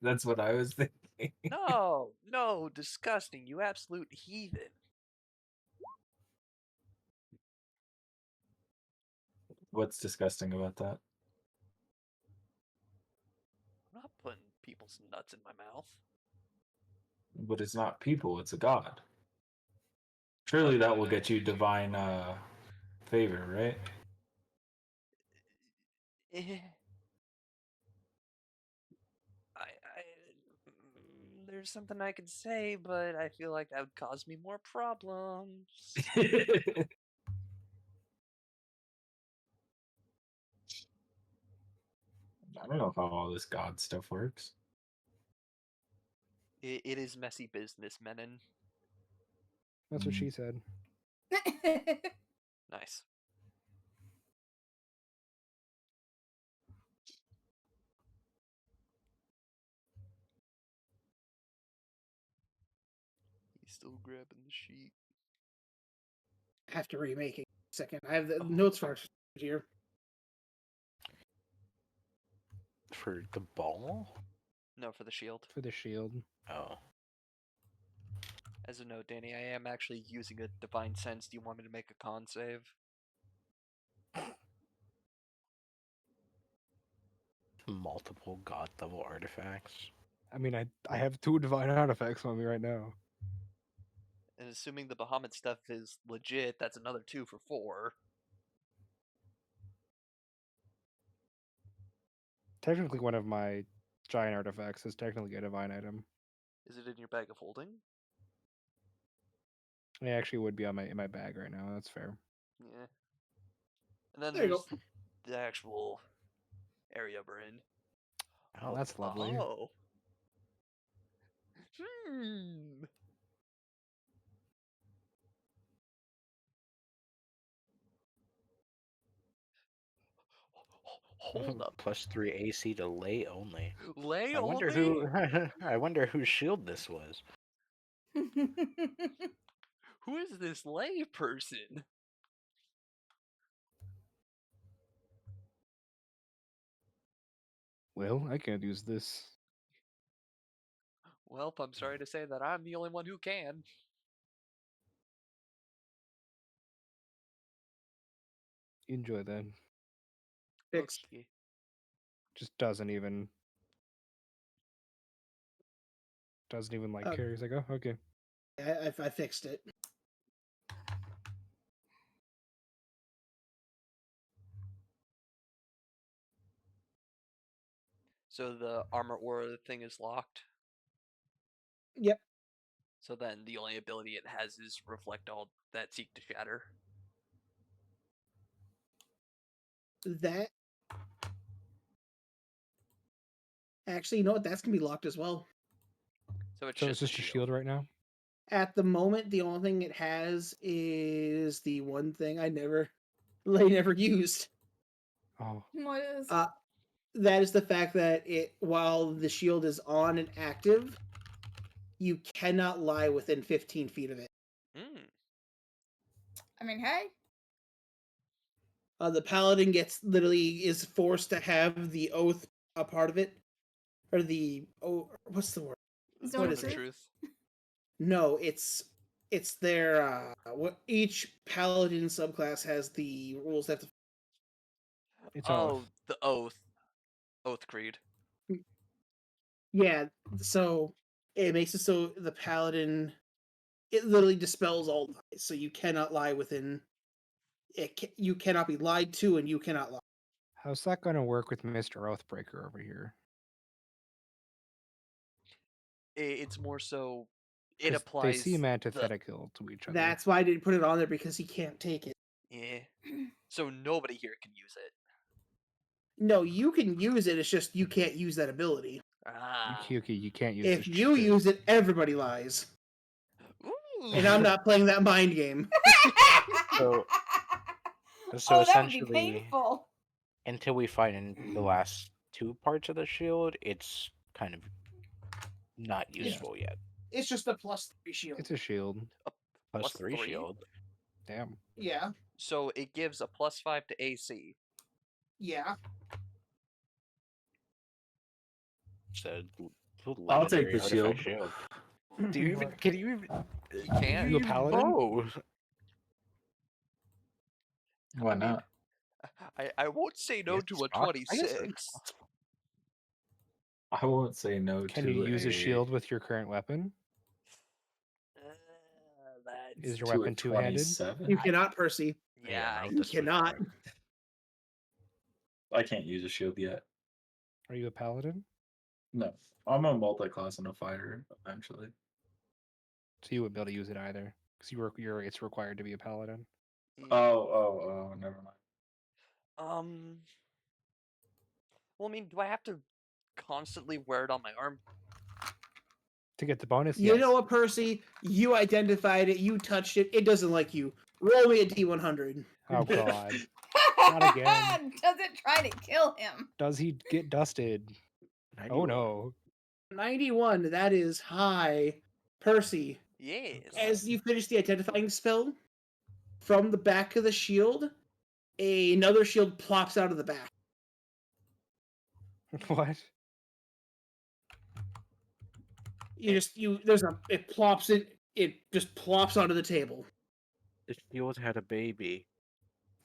That's what I was thinking. No, no, disgusting, you absolute heathen. What's disgusting about that? I'm not putting people's nuts in my mouth. But it's not people, it's a god. Surely that will get you divine favor, right? Eh. There's something I could say, but I feel like that would cause me more problems. I don't know how all this god stuff works. It is messy business, Menon. That's what she said. Nice. He's still grabbing the sheet. After remaking. Second, I have the Oh. notes for here. For the ball? No, for the shield. For the shield. Oh. As a note, Danny, I am actually using a divine sense. Do you want me to make a con save? Multiple god level artifacts. I mean, I have 2 divine artifacts on me right now. And assuming the Bahamut stuff is legit, that's another 2 for 4. Technically, one of my giant artifacts is technically a divine item. Is it in your bag of holding? It actually would be on in my bag right now. That's fair. Yeah. And then There you there's go. the actual area we're in. Oh, that's lovely. Oh. Hmm. Hold up. +3 AC to lay only. Lay I wonder only? who I wonder whose shield this was. Who is this lay person? Well, I can't use this. Well, I'm sorry to say that I'm the only one who can. Enjoy that. Fixed. Okay. Just doesn't even like Okay. care. He's like, oh, okay. I fixed it. So the armor aura thing is locked. Yep. So then the only ability it has is reflect all that seek to shatter. That actually, you know what? That's gonna be locked as well. So it's So it's just just a shield right now. At the moment, the only thing it has is the one thing I never used. Oh, What is? That is the fact that while the shield is on and active, you cannot lie within 15 feet of it. Mm. I mean, hey. The paladin is forced to have the oath a part of it, or what's the word? Zone What Zone is of it? truth. No, it's their what each paladin subclass has the rules they have to. it's Oh, off. the oath creed. Yeah, so it makes it so the paladin it literally dispels all lies, so you cannot lie within it. You cannot be lied to, and you cannot lie. How's that going to work with Mr. Oathbreaker over here? It's more so it 'Cause they applies seem the antithetical to each other. That's why I didn't put it on there because he can't take it. yeah. So nobody here can use it. No, you can use it. It's just you can't use that ability. Ah. You can't use If this you shit. use it, everybody lies. Ooh. And I'm not playing that mind game. So Oh, that would be essentially, painful. until we find the last two parts of the shield, it's kind of not Yeah. useful yet. It's just a +3 shield. It's a shield. Plus Plus 3 3? shield. Damn. Yeah, So it gives a +5 to AC. yeah. So I'll take legendary the shield. artifact shield. Do you even? Can you even? You can. You a paladin? both? Why I mean, not? I won't say no Yes, to a I guess it's 26. possible. I won't say no Can to you use a shield with your current weapon? Is your That's a weapon two-handed? 27. You cannot, Percy. yeah. not You this much cannot. point. I can't use a shield yet. Are you a paladin? No, I'm a multi-class and a fighter eventually. So you wouldn't be able to use it either, because it's required to be a paladin. Oh, never mind. Um. Well, I mean, do I have to constantly wear it on my arm? To get the bonus, You yes. know what, Percy? You identified it. You touched it. It doesn't like you. Roll me a D100. Oh god. Not again. Does it try to kill him? Does he get dusted? Oh 91. no. 91. That is high. Percy, Yes. as you finish the identifying spell, from the back of the shield, another shield plops out of the back. What? It just plops onto the table. The shield had a baby.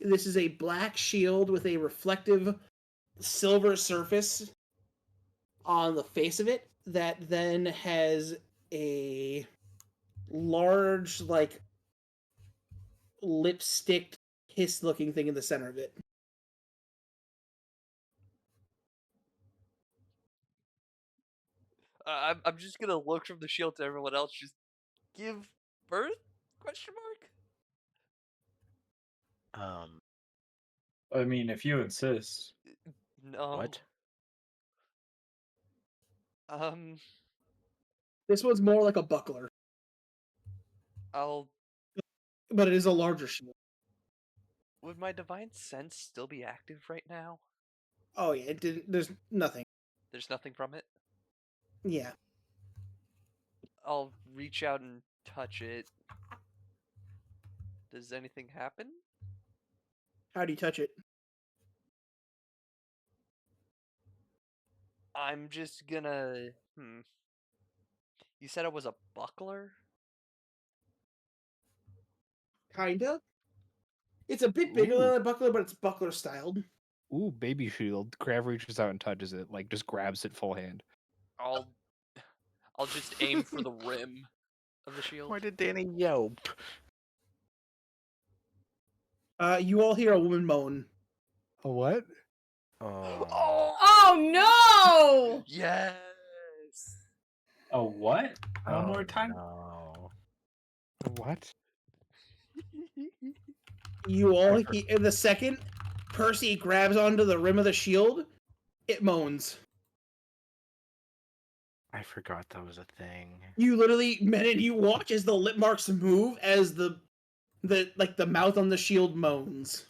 This is a black shield with a reflective silver surface on the face of it that then has a large, like, lipstick kiss looking thing in the center of it. I'm just gonna look from the shield to everyone else. Just give birth? Question mark. Um, I mean, if you insist. No. what? Um. This one's more like a buckler, I'll. but it is a larger shield. Would my divine sense still be active right now? Oh yeah, it didn't. There's nothing. There's nothing from it. Yeah. I'll reach out and touch it. Does anything happen? How do you touch it? I'm just gonna. You said it was a buckler? Kinda. It's a bit bigger Ooh. than a buckler, but it's buckler styled. Ooh, baby shield. Crab reaches out and touches it, like just grabs it full hand. I'll I'll just aim for the rim of the shield. Why did Danny yelp? You all hear a woman moan. A what? Oh. Oh no! Yes. Oh, what? One more time? No. What? You all hear, in the second Percy grabs onto the rim of the shield, it moans. I forgot that was a thing. You literally, man, you watch as the lip marks move as the mouth on the shield moans.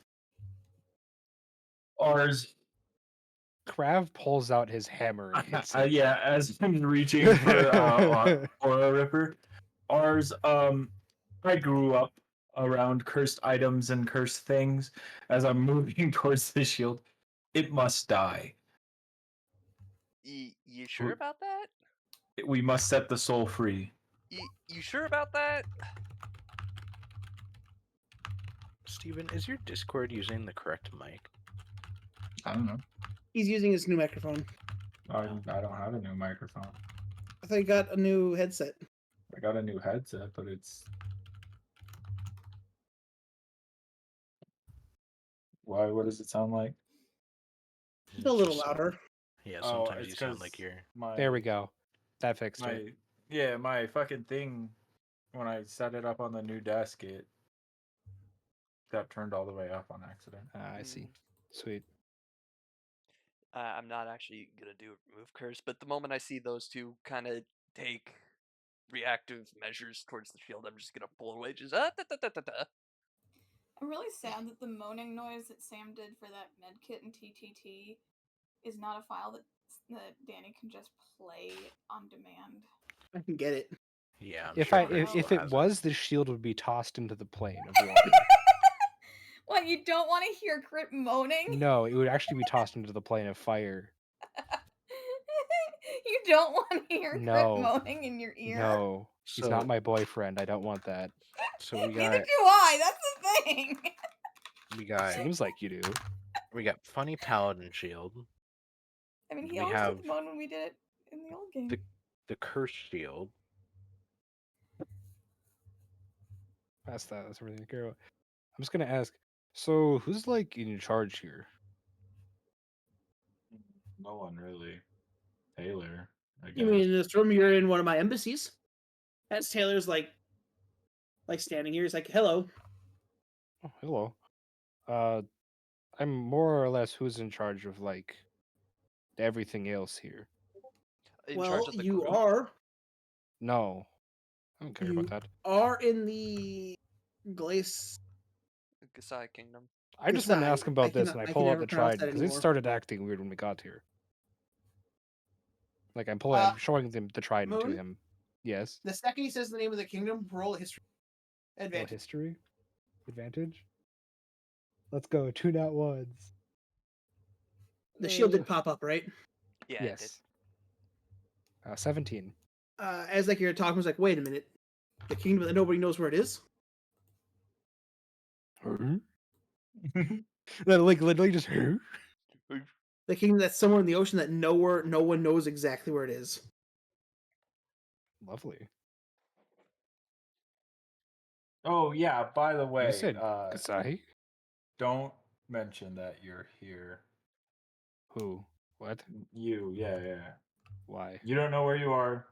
Ours. Krav pulls out his hammer and hits it. Yeah, as I'm reaching for Aura Ripper, ours. I grew up around cursed items and cursed things. As I'm moving towards the shield, it must die. You sure about that? We must set the soul free. You sure about that? Steven, is your Discord using the correct mic? I don't know. He's using his new microphone. I don't have a new microphone. I thought he got a new headset. I got a new headset, but it's. Why? What does it sound like? It's a little Just louder. Yeah, Oh, sometimes it's you sound 'cause like you're. my There we go. That fixed it. my fucking thing when I set it up on the new desk, it got turned all the way up on accident. I see. Sweet. I'm not actually gonna do a remove curse, but the moment I see those two kind of take reactive measures towards the shield, I'm just gonna pull away. Just da, da, da, da, da. I'm really sad that the moaning noise that Sam did for that medkit and TTT is not a file that Danny can just play on demand. I can get it. Yeah, I'm If sure I Crystal if it has was, the shield would be tossed into the plane of water. What, you don't want to hear Crit moaning? No, it would actually be tossed into the plane of fire. You don't want to hear Crit No. moaning in your ear? No, he's So- not my boyfriend. I don't want that. So we Neither got do I. That's the thing. Seems like you do. funny paladin shield, I mean, he We always have did the moan when we did it in the old game. the curse shield. That's that. That's everything I care about. I'm just gonna ask. So who's like in charge here? No one really. Taylor, I guess. You mean in this room? You're in one of my embassies. As Taylor's like standing here. He's like, "Hello." Oh, hello. I'm more or less who's in charge of like everything else here. In Well, charge of the you group. are. No, I don't care You about that. are in the Glace. Kasai Kingdom. I just want to Kasai. ask him about I this, cannot- and I I pull can out never the pronounce trident that because it anymore. started acting weird when we got here. Like I'm showing them the trident to Moon? him. Yes. The second he says the name of the kingdom, roll a history Roll advantage. history advantage. Let's go. 2 nat ones. The shield did pop up, right? Yeah, it did. Yes. 17. As like you're talking, was like, "Wait a minute, the kingdom that nobody knows where it is." That like literally just. The kingdom that's somewhere in the ocean that no one knows exactly where it is. Lovely. Oh yeah, by the way, You said Kasai? don't mention that you're here. Who? What? You, yeah. Why? You don't know where you are.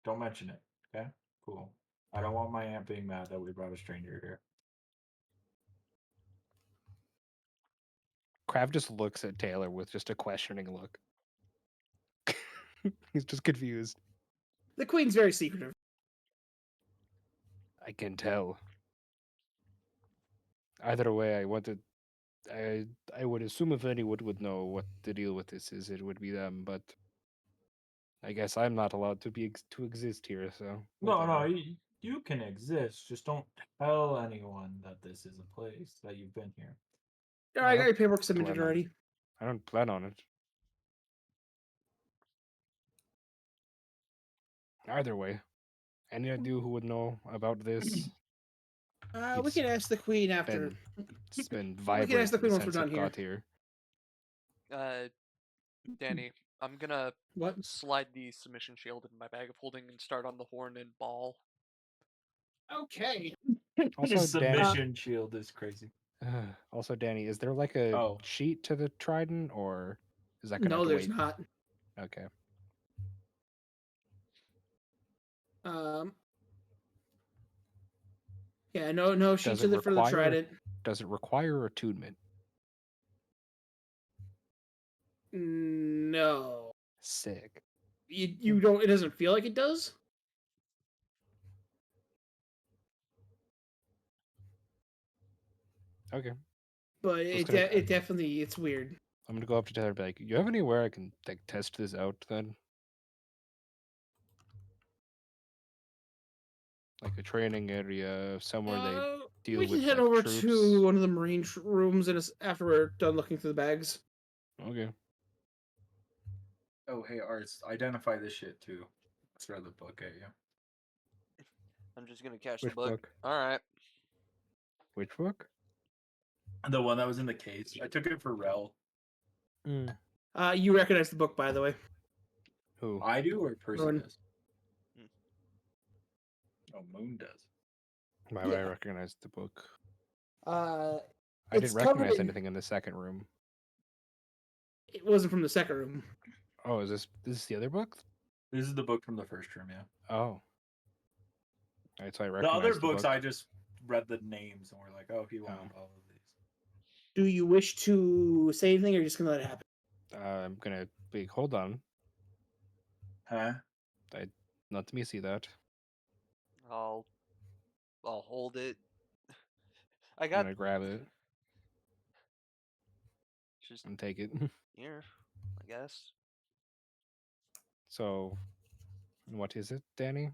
Don't mention it. Okay? Cool. I don't want my aunt being mad that we brought a stranger here. Krav just looks at Taylor with just a questioning look. He's just confused. The queen's very secretive. I can tell. Either way, I would assume if anyone would know what the deal with this is, it would be them. But I guess I'm not allowed to exist here. So No, whatever. you can exist. Just don't tell anyone that this is a place that you've been here. I got your paperwork submitted plan on it. already. I don't plan on it. Either way, any idea who would know about this? We It's can ask the queen after. It's been We can ask the vibrating queen once we're since done it here. got here. Danny, I'm gonna What? slide the submission shield in my bag of holding and start on the horn and ball. Okay. Also, His Dan- submission shield is crazy. Also, Danny, is there like a Oh. cheat to the trident, or is that gonna No, have to there's wait? not. Okay. Yeah, no sheet Does to it the for the require- trident. Does it require attunement? No. Sick. You don't. It doesn't feel like it does. Okay. But Just it definitely it's weird. I'm gonna go up to Tyler and be like, "You have anywhere I can like test this out then? Like a training area somewhere they deal We can with head like, over troops?" to one of the marine rooms after we're done looking through the bags. Okay. Oh, hey, Arts, identify this shit too. Let's throw the book at you. I'm just gonna catch Which the book. book? Alright. Which book? The one that was in the case. I took it for Rel. You recognize the book, by the way. Who? I do, or Percy Rowan. does? Oh, Moon does. Why would I Yeah. recognize the book? I I It's didn't covered recognize in- anything in the second room. It wasn't from the second room. Oh, is this the other book? This is the book from the first room, yeah. Oh. Alright, so I The recognize other the books, book. I just read the names and we're like, oh, he wanted all of these. Do you wish to say anything, or are you just gonna let it happen? I'm gonna be. Hold on. Huh? Let me see that. I'll hold it. I I'm got gonna grab it just and take it. here, I guess. So, what is it, Danny?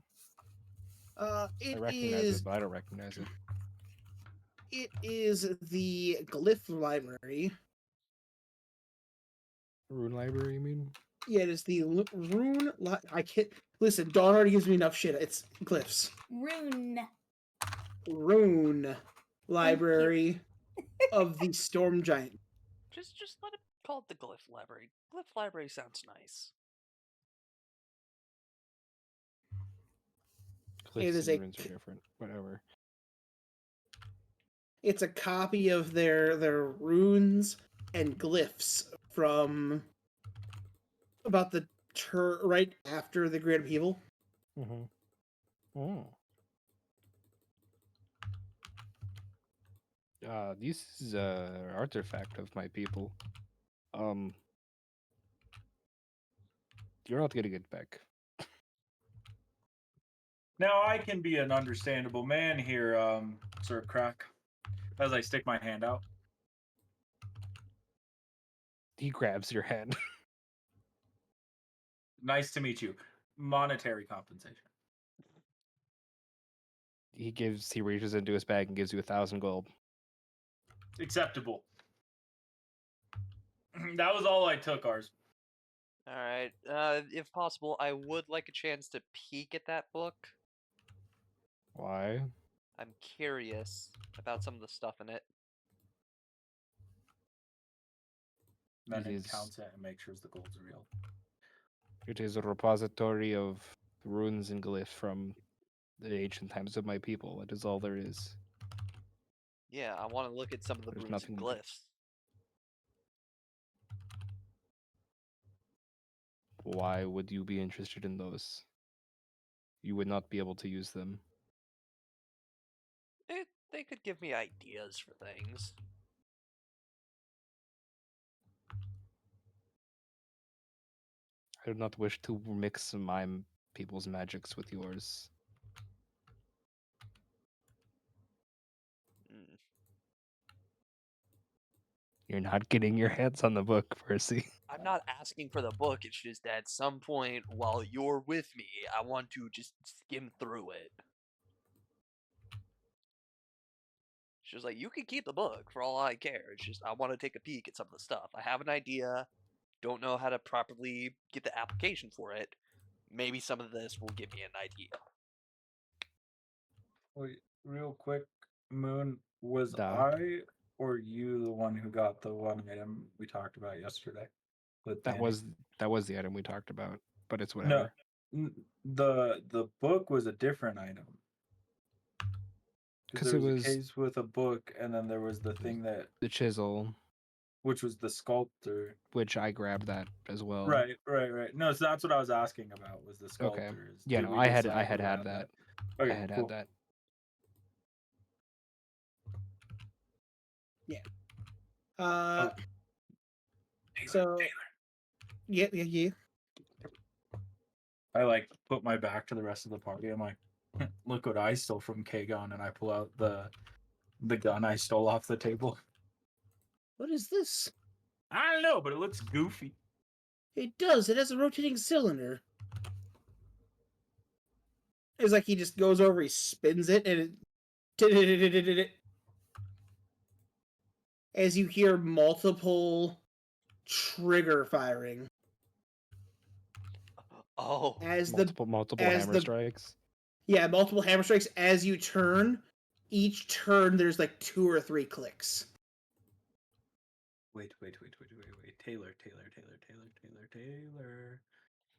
I It recognize is it, but I don't recognize it. it is the glyph library. Rune library, you mean? Yeah, it is the rune. I can't listen. Dawn already gives me enough shit. It's glyphs. Rune library of the storm giant. Just let it call it the glyph library. Glyph library sounds nice. Glyphs is and a- runes are different. Whatever. It's a copy of their runes and glyphs from about the right after the Great Upheaval. Mm-hmm. Oh. This is a artifact of my people. You're not getting it back. Now I can be an understandable man here, Sir Crack, as I stick my hand out. He grabs your hand. Nice to meet you. Monetary compensation. He reaches into his bag and gives you 1,000 gold. Acceptable. That was all I took, ours. Alright. If possible, I would like a chance to peek at that book. Why? I'm curious about some of the stuff in it. Then It it is- counts it and makes sure the gold's real. It is a repository of runes and glyphs from the ancient times of my people. That is all there is. Yeah, I want to look at some of the There's runes and nothing- glyphs. Why would you be interested in those? You would not be able to use them. They could give me ideas for things. I do not wish to mix my people's magics with yours. Mm. You're not getting your hands on the book, Percy. I'm not asking for the book, it's just at some point while you're with me, I want to just skim through it. She's like, you can keep the book for all I care. It's just I want to take a peek at some of the stuff. I have an idea, don't know how to properly get the application for it. maybe some of this will give me an idea. Wait, real quick, Moon, was Duh. I or you the one who got the one item we talked about yesterday with That Danny? was the item we talked about, but it's No, whatever. the book was a different item because 'Cause there it was a was case with a book, and then there was the thing that the chisel, which was the sculptor. which I grabbed that as well. Right. No, so that's what I was asking about was the Okay. sculptors. Yeah, Did no, we I decide had who had that. Okay, I had cool. had that. Uh, Taylor, so Taylor. yeah. I like put my back to the rest of the party. I'm like, look what I stole from Kagon, and I pull out the gun I stole off the table. What is this? I don't know, but it looks goofy. It does. It has a rotating cylinder. It's like he just goes over, he spins it, and it. As you hear multiple trigger firing. Oh, As Multiple as hammer the strikes. yeah, multiple hammer strikes as you turn. Each turn, there's like 2 or 3 clicks. Wait. Taylor.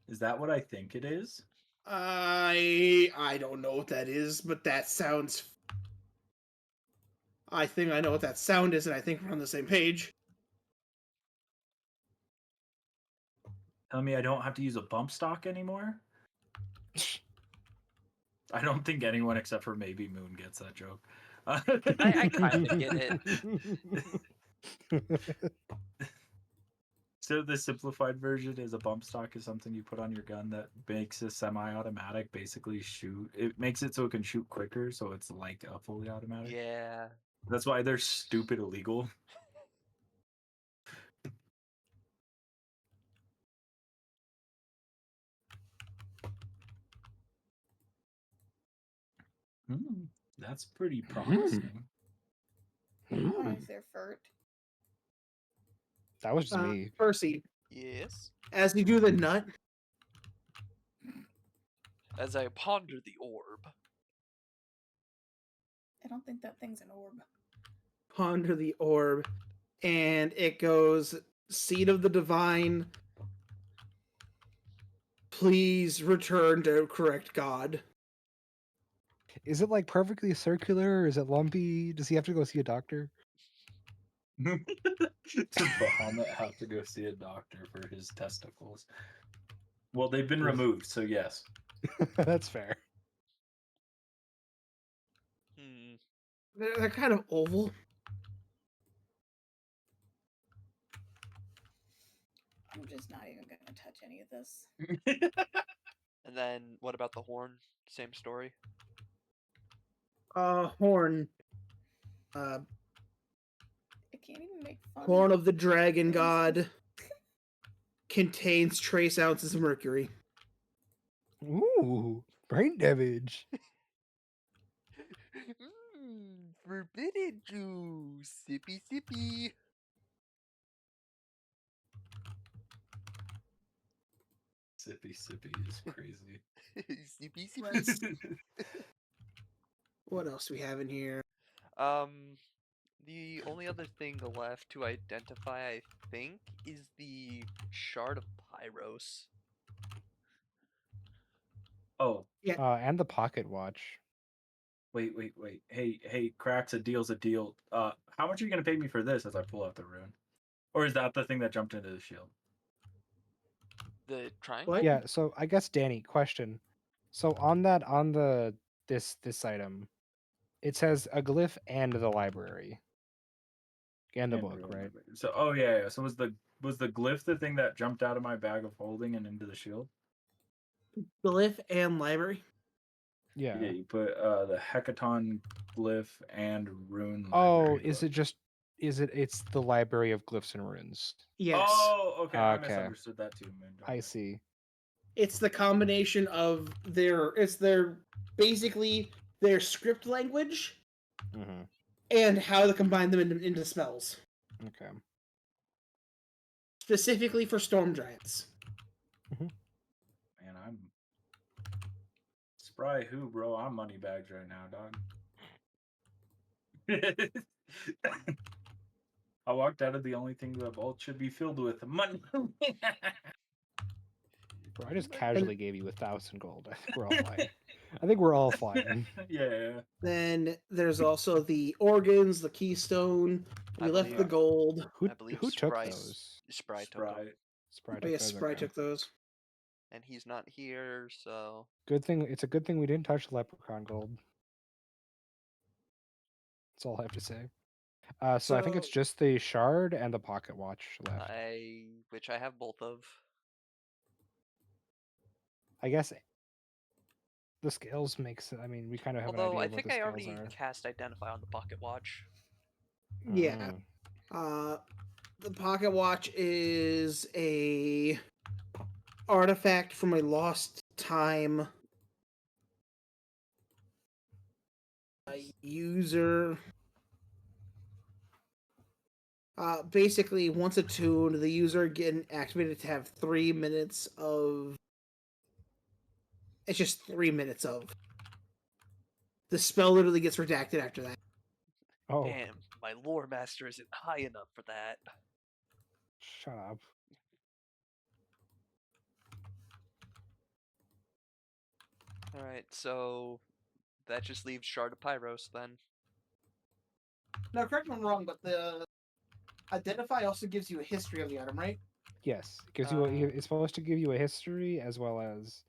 Is that what I think it is? I don't know what that is, but that sounds. I think I know what that sound is, and I think we're on the same page. Tell me I don't have to use a bump stock anymore? I don't think anyone except for maybe Moon gets that joke. I kind of get it. So the simplified version is a bump stock is something you put on your gun that makes a semi-automatic basically shoot. It makes it so it can shoot quicker, so it's like a fully automatic. Yeah. That's why they're stupid illegal. That's pretty promising. How is their furt? That was just me. Percy, Yes. as you do the nut, As I ponder the orb. I don't think that thing's an orb. ponder the orb, and it goes, Seed of the Divine, please return to correct God. Is it like perfectly circular? Or is it lumpy? Does he have to go see a doctor? Does Bahamut have to go see a doctor for his testicles? Well, they've been removed, so yes. That's fair. They're kind of oval. I'm just not even going to touch any of this. And then what about the horn? Same story. Horn. I can't even make fun. Horn of the Dragon This is- God contains trace ounces of mercury. Ooh, brain damage. Forbidden juice. Sippy sippy. Sippy is crazy. Sippy Let's sippy. What else do we have in here? The only other thing left to identify, I think, is the shard of Pyros. Oh, And the pocket watch. wait. Hey, cracks, a deal's a deal. How much are you gonna pay me for this as I pull out the rune? Or is that the thing that jumped into the shield? The triangle? What? Yeah, so I guess Danny, question. So on this item, it says a glyph and the library. And the book, right? So yeah. So was the glyph the thing that jumped out of my bag of holding and into the shield? Glyph and library. Yeah. Yeah, you put the Hecaton glyph and rune. Oh, library is glyph. it just it's the library of glyphs and runes. Yes. Oh, okay. I Okay. misunderstood that too, man. I see. It's the combination of their basically their script language Mm-hmm. and how to combine them into spells. Okay. Specifically for storm giants. Man, Spry who, bro? I'm money bags right now, dog. I walked out of the only thing the vault should be filled with money. Bro, I just casually gave you 1,000 gold. I think we're all fine. I think we're all fine. Yeah. Then there's also the organs, the keystone. I We left believe- the gold. Who I believe who took Spry, those? Spry took them, Spry. Spry Oh took yeah, those. Spry Okay. took those. and he's not here, so Good thing. It's a good thing we didn't touch the leprechaun gold. That's all I have to say. So I think it's So- just the shard and the pocket watch left. which I have both of. I guess the scales makes. I mean, we kind of have an Although idea I of what think the I scales already are. cast Identify on the pocket watch. Yeah. Mm. The pocket watch is a artifact from a lost time user. Basically, once attuned, the user getting activated to have 3 minutes of. It's just 3 minutes of. The spell literally gets redacted after that. Oh, Damn, my lore master isn't high enough for that. shut up. Alright, so that just leaves Shard of Pyros then. Now, correct me if I'm wrong, but the identify also gives you a history of the item, right? Yes, it gives you. It's supposed to give you a history as well as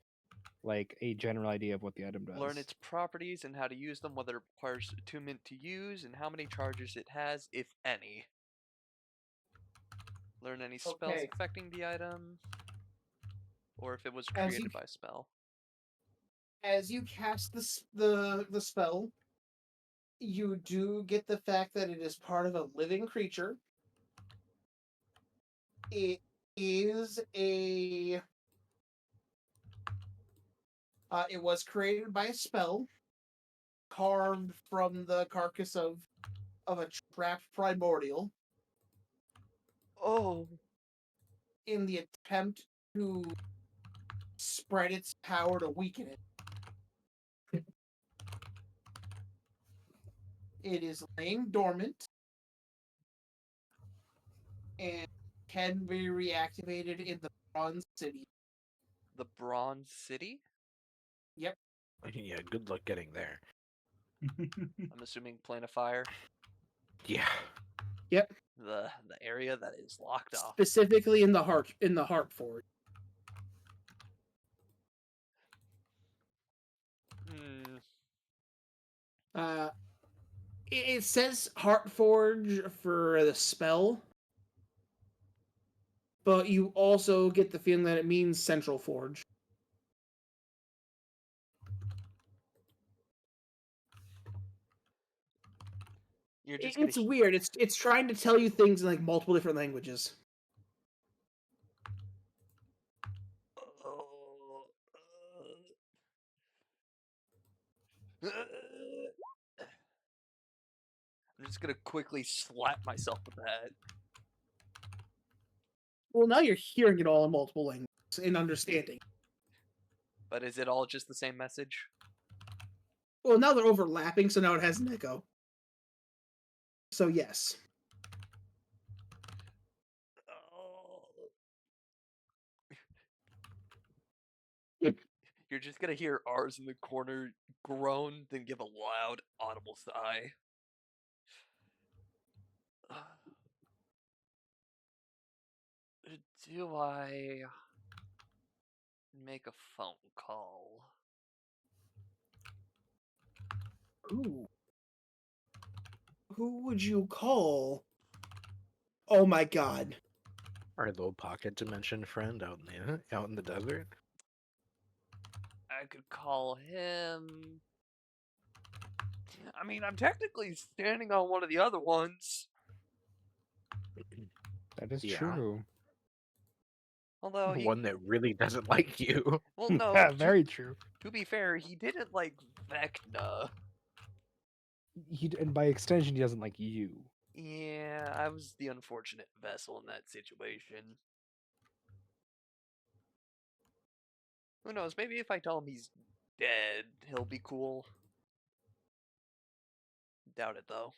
like a general idea of what the item does. Learn its properties and how to use them, whether it requires attunement to use, and how many charges it has, if any. Learn any spells Okay. affecting the item, or if it was As created you- by a spell. As you cast the spell, you do get the fact that it is part of a living creature. It is a. It was created by a spell, carved from the carcass of a trapped primordial, Oh, in the attempt to spread its power to weaken it. It is laying dormant and can be reactivated in the Bronze City. the Bronze City? Yep. Yeah, good luck getting there. I'm assuming Plane of Fire. Yeah. The area that is locked off. Specifically in the heart fort. Hmm. It says Heartforge for the spell, but you also get the feeling that it means Central Forge. You're just gonna. It's weird. It's trying to tell you things in like multiple different languages. I'm just gonna quickly slap myself with that. Well, now you're hearing it all in multiple languages and understanding. But is it all just the same message? Well, now they're overlapping, so now it has an echo. So yes. You're just gonna hear ours in the corner groan, then give a loud, audible sigh. Do I make a phone call? Ooh. Who would you call? Oh my god. Our little pocket dimension friend out in the desert. I could call him. I mean, I'm technically standing on one of the other ones. That is Yeah. true. Although he. One that really doesn't like you. Well, no. Yeah, very true. To be fair, he didn't like Vecna. And by extension, he doesn't like you. Yeah, I was the unfortunate vessel in that situation. Who knows? Maybe if I tell him he's dead, he'll be cool. Doubt it though.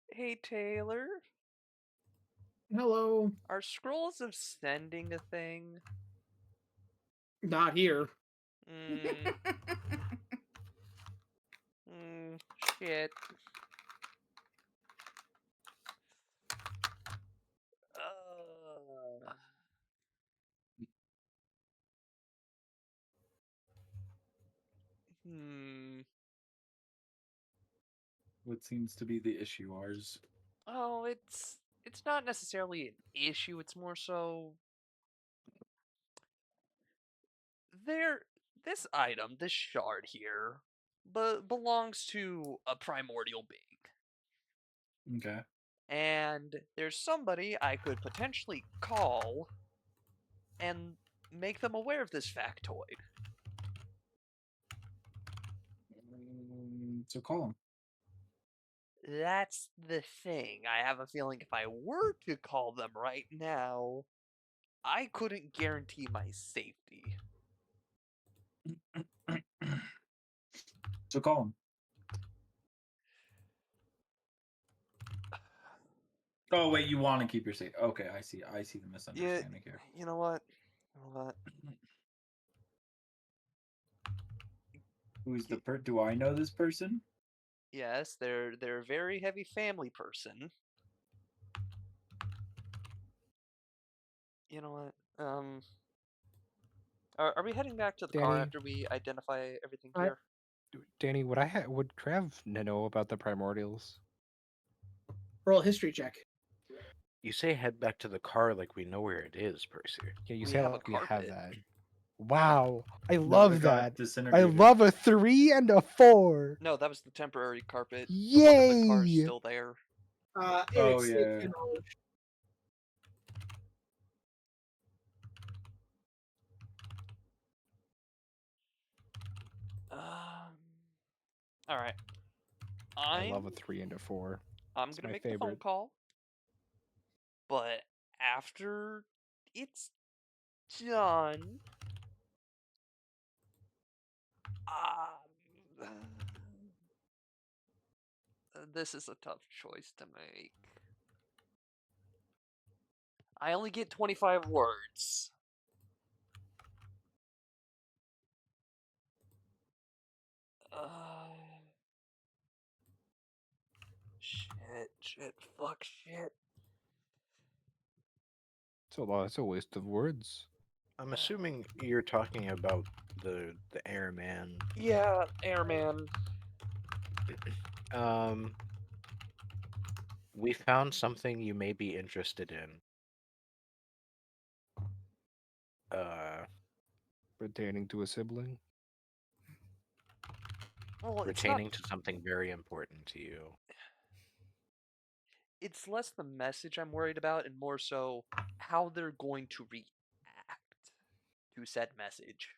Hey Taylor, Hello. are scrolls of sending a thing? Not here. Mm, shit. Uh, hmm. What seems to be the issue, ours? Oh, it's not necessarily an issue. It's more so there. This item, this shard here, belongs to a primordial being, Okay. and there's somebody I could potentially call and make them aware of this factoid. So call him. That's the thing. I have a feeling if I were to call them right now, I couldn't guarantee my safety. So call him. Oh wait, you want to keep your safe? Okay, I see. I see the misunderstanding here. You know what? You know what? Who's the Do I know this person? Yes, they're a very heavy family person. You know what? Are we heading back to the car Danny, after we identify everything I- here? Danny, would Trav know about the primordials? Roll a history check. You say head back to the car like we know where it is, Percy. Yeah, you We say have a like we have carpet. that. Wow, I No, love it got that. I disintegrated. love a 3 and a 4. No, that was the temporary carpet. The one in the car's Yay! still there. Oh, It's yeah. your knowledge. All right. I love a 3 and a 4. I'm It's gonna my make the phone favorite. call, but after it's done, um, this is a tough choice to make. I only get 25 words. Shit, fuck, shit. It's a lot. It's a waste of words. I'm assuming you're talking about the airman. Yeah, airman. We found something you may be interested in. Pertaining to a sibling. Well, Pertaining to something very important to you. it's less the message I'm worried about and more so how they're going to react to said message.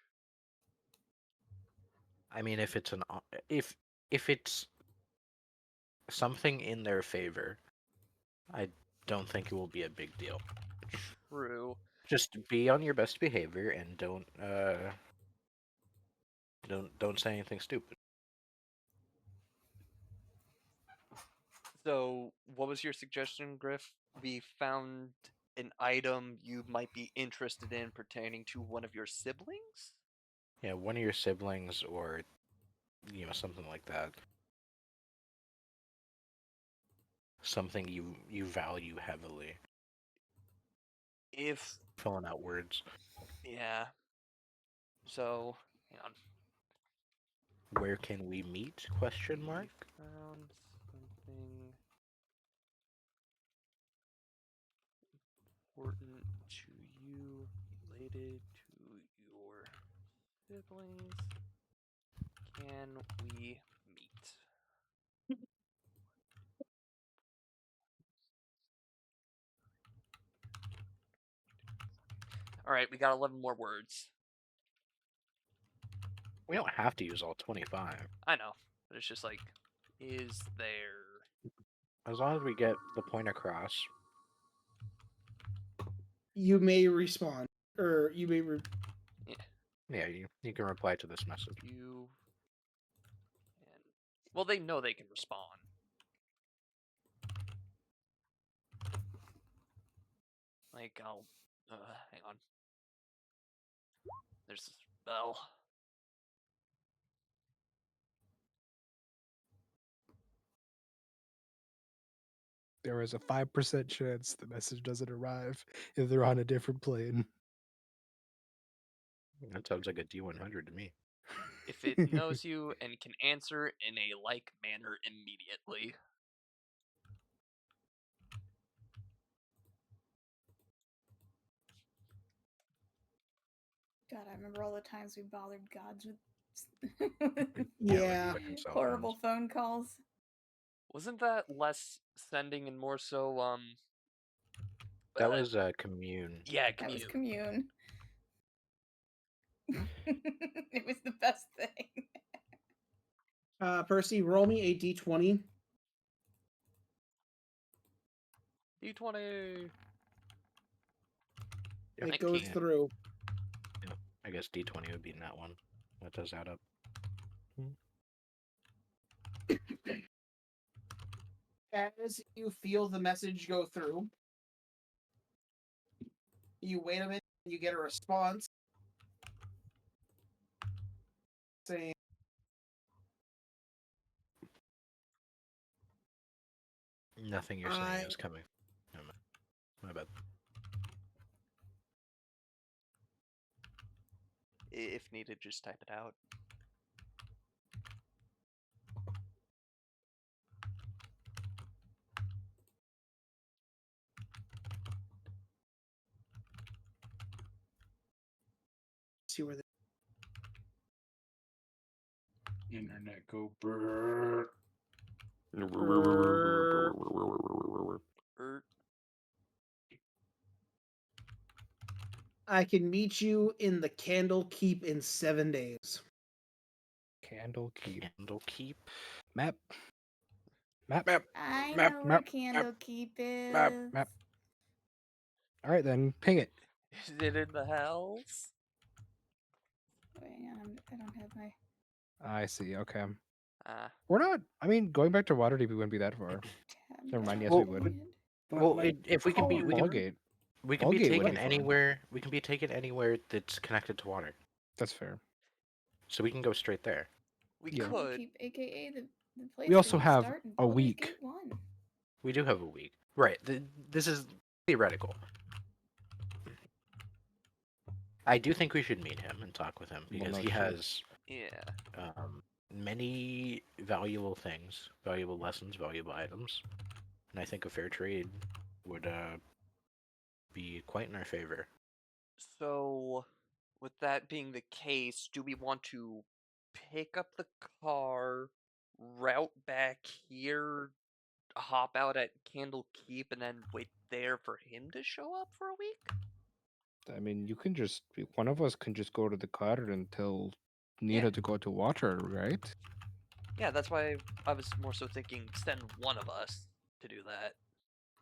I mean, if it's if it's something in their favor, I don't think it will be a big deal. True. Just be on your best behavior and don't say anything stupid. So, what was your suggestion, Griff? We found an item you might be interested in pertaining to one of your siblings? Yeah, one of your siblings or something like that. Something you value heavily. If Filling out words. yeah. So, hang on. Where can we meet? Question mark. We found something important to you related to your siblings. Can we meet? Alright, we got 11 more words. We don't have to use all 25. I know, but it's just like, is there... As long as we get the point across. you may respond, or you may. Yeah, you can reply to this message. You. And, well, they know they can respond. Like, I'll. Hang on. There's this bell. There is a 5% chance the message doesn't arrive if they're on a different plane. That sounds like a D100 to me. If it knows you and can answer in a like manner immediately. God, I remember all the times we bothered gods with Yeah. Fucking cell horrible phones. phone calls. Wasn't that less sending and more so, That was commune. yeah, That was commune. commune. It was the best thing. Percy, roll me a d20. D20. It goes 19. through. I guess D20 would be in that one. That does add up. As you feel the message go through, you wait a minute and you get a response saying, Nothing you're saying is coming. No, my bad. If needed, just type it out. see where the Internet go brrrr. I can meet you in the Candle Keep in 7 days. Candle Keep. Candle keep. Map. Map. Map. I Map, know where map, Candle Keep is. map, map. All right, then. Ping it. Is it in the house? Wait, hang on, I don't have my. I see. Okay. Ah. We're not. I mean, going back to Waterdeep, we wouldn't be that far. Tab Never mind. Yes, Well, we would. Well, if we can be, Ballgate. we can be Ballgate taken wouldn't be far. anywhere. We can be taken anywhere that's connected to water. That's fair. So we can go straight there. We Yeah. Candle could. Keep, aka the place We also where you have start in a Baldur's week. Gate 1. We do have a week. Right. This is theoretical. I do think we should meet him and talk with him Well, because no he shit. has Yeah. many valuable things, valuable lessons, valuable items, and I think a fair trade would be quite in our favor. So, with that being the case, do we want to pick up the car, route back here, hop out at Candle Keep, and then wait there for him to show up for a week? I mean, you can just. One of us can just go to the car and tell Nina Yeah. to go to water, right? Yeah, that's why I was more so thinking send one of us to do that.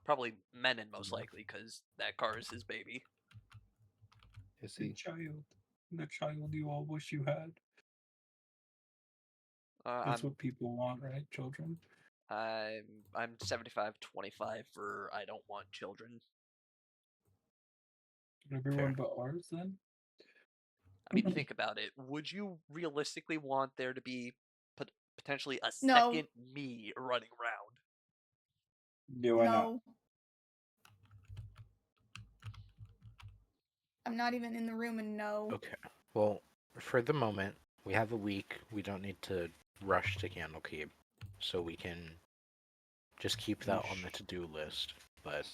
Probably Menon, most likely, because that car is his baby. Is The he? child. The child you all wish you had. That's I'm what people want, right? Children. I'm 75-25 for I don't want children. Everyone but ours, then. I mean, think about it. Would you realistically want there to be potentially a No. second me running around? Yeah, why not? No. I'm not even in the room and no. Okay. Well, for the moment, we have a week. We don't need to rush to Candlekeep, so we can just keep that on the to-do list. But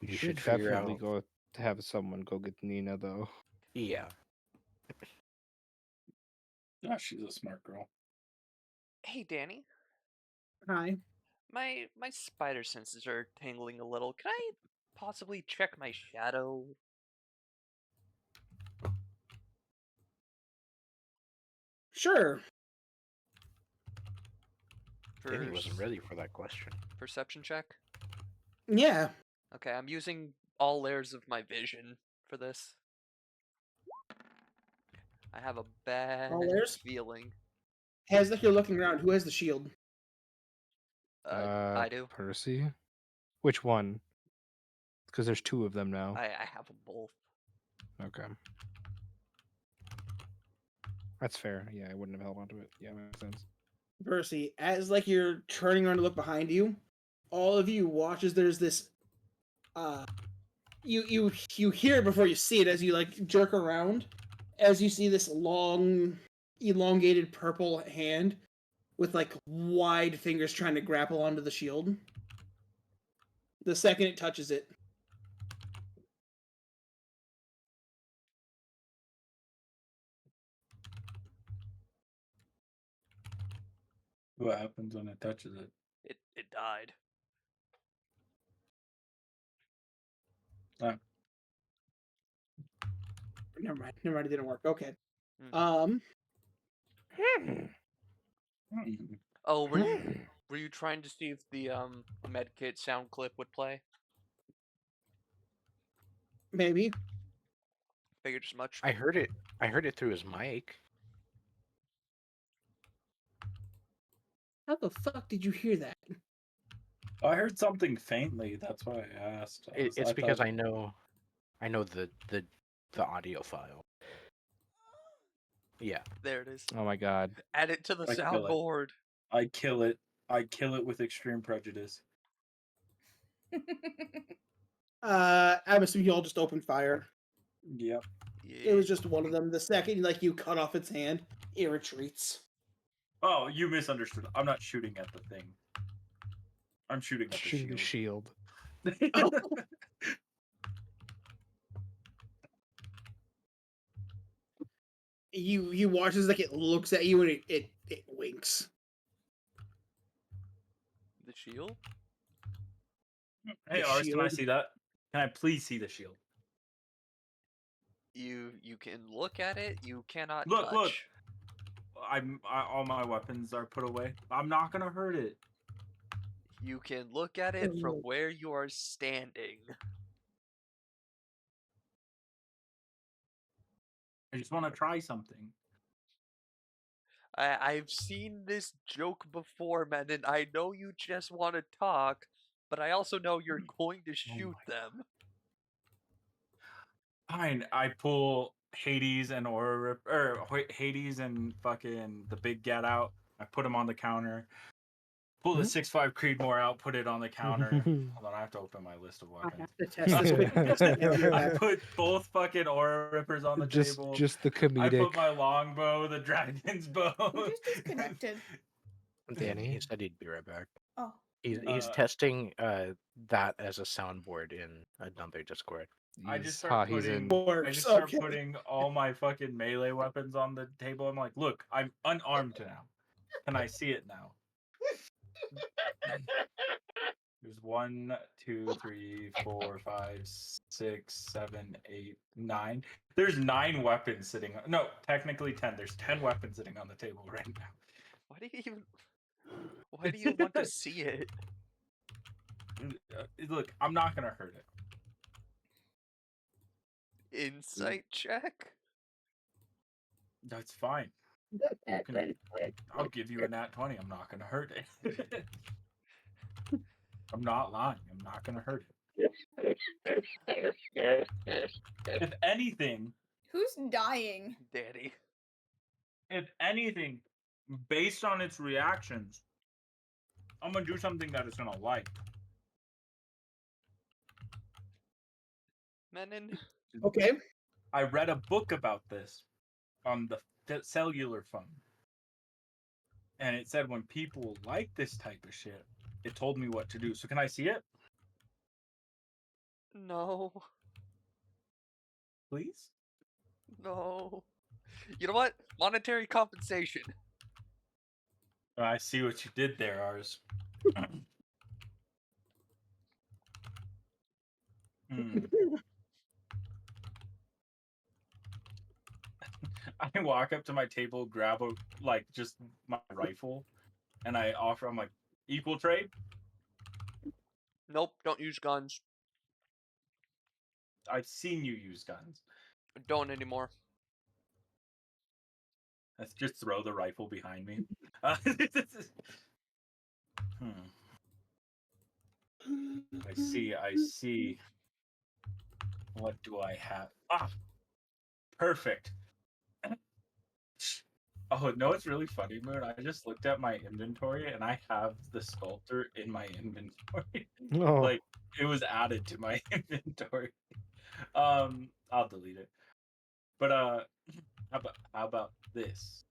We you should should figure definitely out. go to have someone go get Nina, though. Yeah. Ah, she's a smart girl. Hey, Danny. Hi. My spider senses are tingling a little. Can I possibly check my shadow? Sure. Danny wasn't ready for that question. Perception check. Yeah. Okay, I'm using all layers of my vision for this. I have a bad All layers? feeling. As like you're looking around, who has the shield? I do. Percy. Which one? Because there's two of them now. I have them both. Okay. That's fair. Yeah, I wouldn't have held onto it. Yeah, makes sense. Percy, as like you're turning around to look behind you, all of you watch as there's this you hear it before you see it as you like jerk around, as you see this long elongated purple hand with like wide fingers trying to grapple onto the shield. The second it touches it, What happens when it touches it? It died. never mind, it didn't work. Okay. Hmm. Oh, Hmm. were you trying to see if the medkit sound clip would play? Maybe. Figured as much. I heard it. I heard it through his mic. How the fuck did you hear that? I heard something faintly. That's why I asked. It's because I know the audio file. Yeah. There it is. Oh my god. Add it to the I kill it. soundboard. I kill it. I kill it with extreme prejudice. I'm assuming you all just opened fire. Yep. It was just one of them. The second like you cut off its hand, it retreats. Oh, you misunderstood. I'm not shooting at the thing. I'm shooting at the Shooting the shield. shield. You watch as like it looks at you and it winks. The shield? Hey, The Ars, can I shield? see that? Can I please see the shield? You can look at it. You cannot Look, touch. look. All my weapons are put away. I'm not gonna hurt it. You can look at it from where you are standing. I just want to try something. I've seen this joke before, man, and I know you just want to talk, but I also know you're going to shoot them. Fine. I pull Hades and Hades and fucking the big get out. I put them on the counter. Pull the 6.5 Creedmoor out, put it on the counter. Hold on, I have to open my list of I weapons. have to test this quick. I put both fucking aura rippers on the table. Just the I comedic. put my longbow, the dragon's bow. Who just disconnected? Danny. He said he'd be right back. Oh. He's testing that as a soundboard in another Discord. I just He's start in. putting all my fucking melee weapons on the table. I'm like, look, I'm unarmed now. Can I see it now? There's 1, 2, 3, 4, 5, 6, 7, 8, 9. There's 9 weapons sitting. No, technically 10. There's 10 weapons sitting on the table right now. Why do you want to see it? Look, I'm not gonna hurt it. Insight check? That's fine. I'll give you a nat 20. I'm not gonna hurt it. I'm not lying. I'm not gonna hurt it. If anything, Who's dying? Daddy. if anything, based on its reactions, I'm gonna do something that it's gonna like. Menon? Okay. I read a book about this on the cellular phone. And it said when people like this type of shit, it told me what to do. So can I see it? No. Please? No. You know what? Monetary compensation. I see what you did there, Ars. I walk up to my table, grab just my rifle, and I offer. I'm like, equal trade. Nope, don't use guns. I've seen you use guns. Don't anymore. Let's just throw the rifle behind me. I see. What do I have? Ah, perfect. Oh, no, it's really funny, Moon. I just looked at my inventory and I have the sculptor in my inventory. Oh, Like, it was added to my inventory. I'll delete it. But how about this?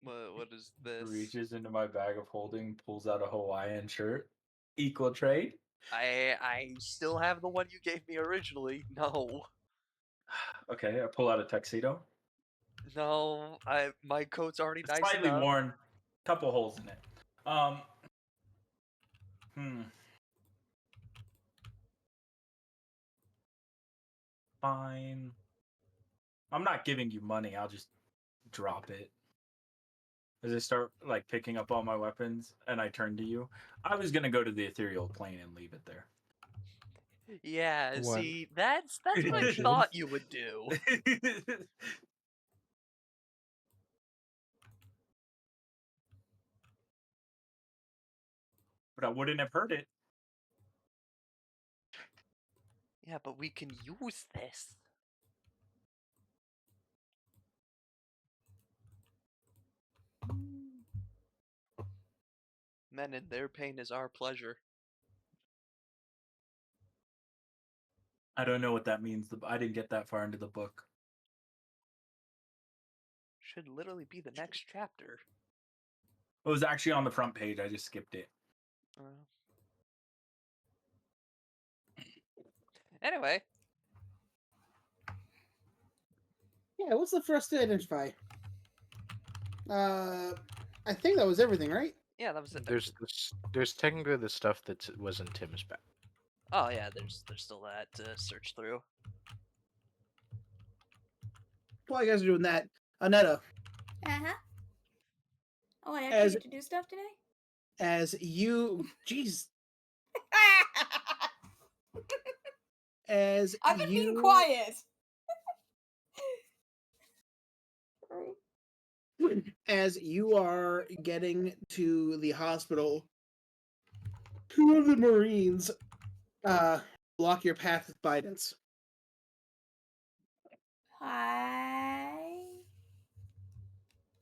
What is this? Reaches into my bag of holding, pulls out a Hawaiian shirt. Equal trade. I still have the one you gave me originally. No. Okay, I pull out a tuxedo. No, my coat's already It's nice slightly enough. worn, couple holes in it. Hmm. Fine. I'm not giving you money. I'll just drop it. As I start like picking up all my weapons, and I turn to you. I was gonna go to the ethereal plane and leave it there. Yeah, What? see, that's what I I should. thought you would do. But I wouldn't have heard it. Yeah, but we can use this. Men and their pain is our pleasure. I don't know what that means. I didn't get that far into the book. Should literally be the next chapter. It was actually on the front page. I just skipped it. Anyway, Yeah, what's the first to identify? I think that was everything, right? yeah, that was it. There's technically the stuff that was in Tim's bag. Oh yeah, there's still that to search through. While you guys are doing that, Anetta, Uh-huh. Oh, I actually As- get to do stuff today? as you, jeez, as I've been you, being quiet. as you are getting to the hospital, two of the Marines block your path with guidance. Hi.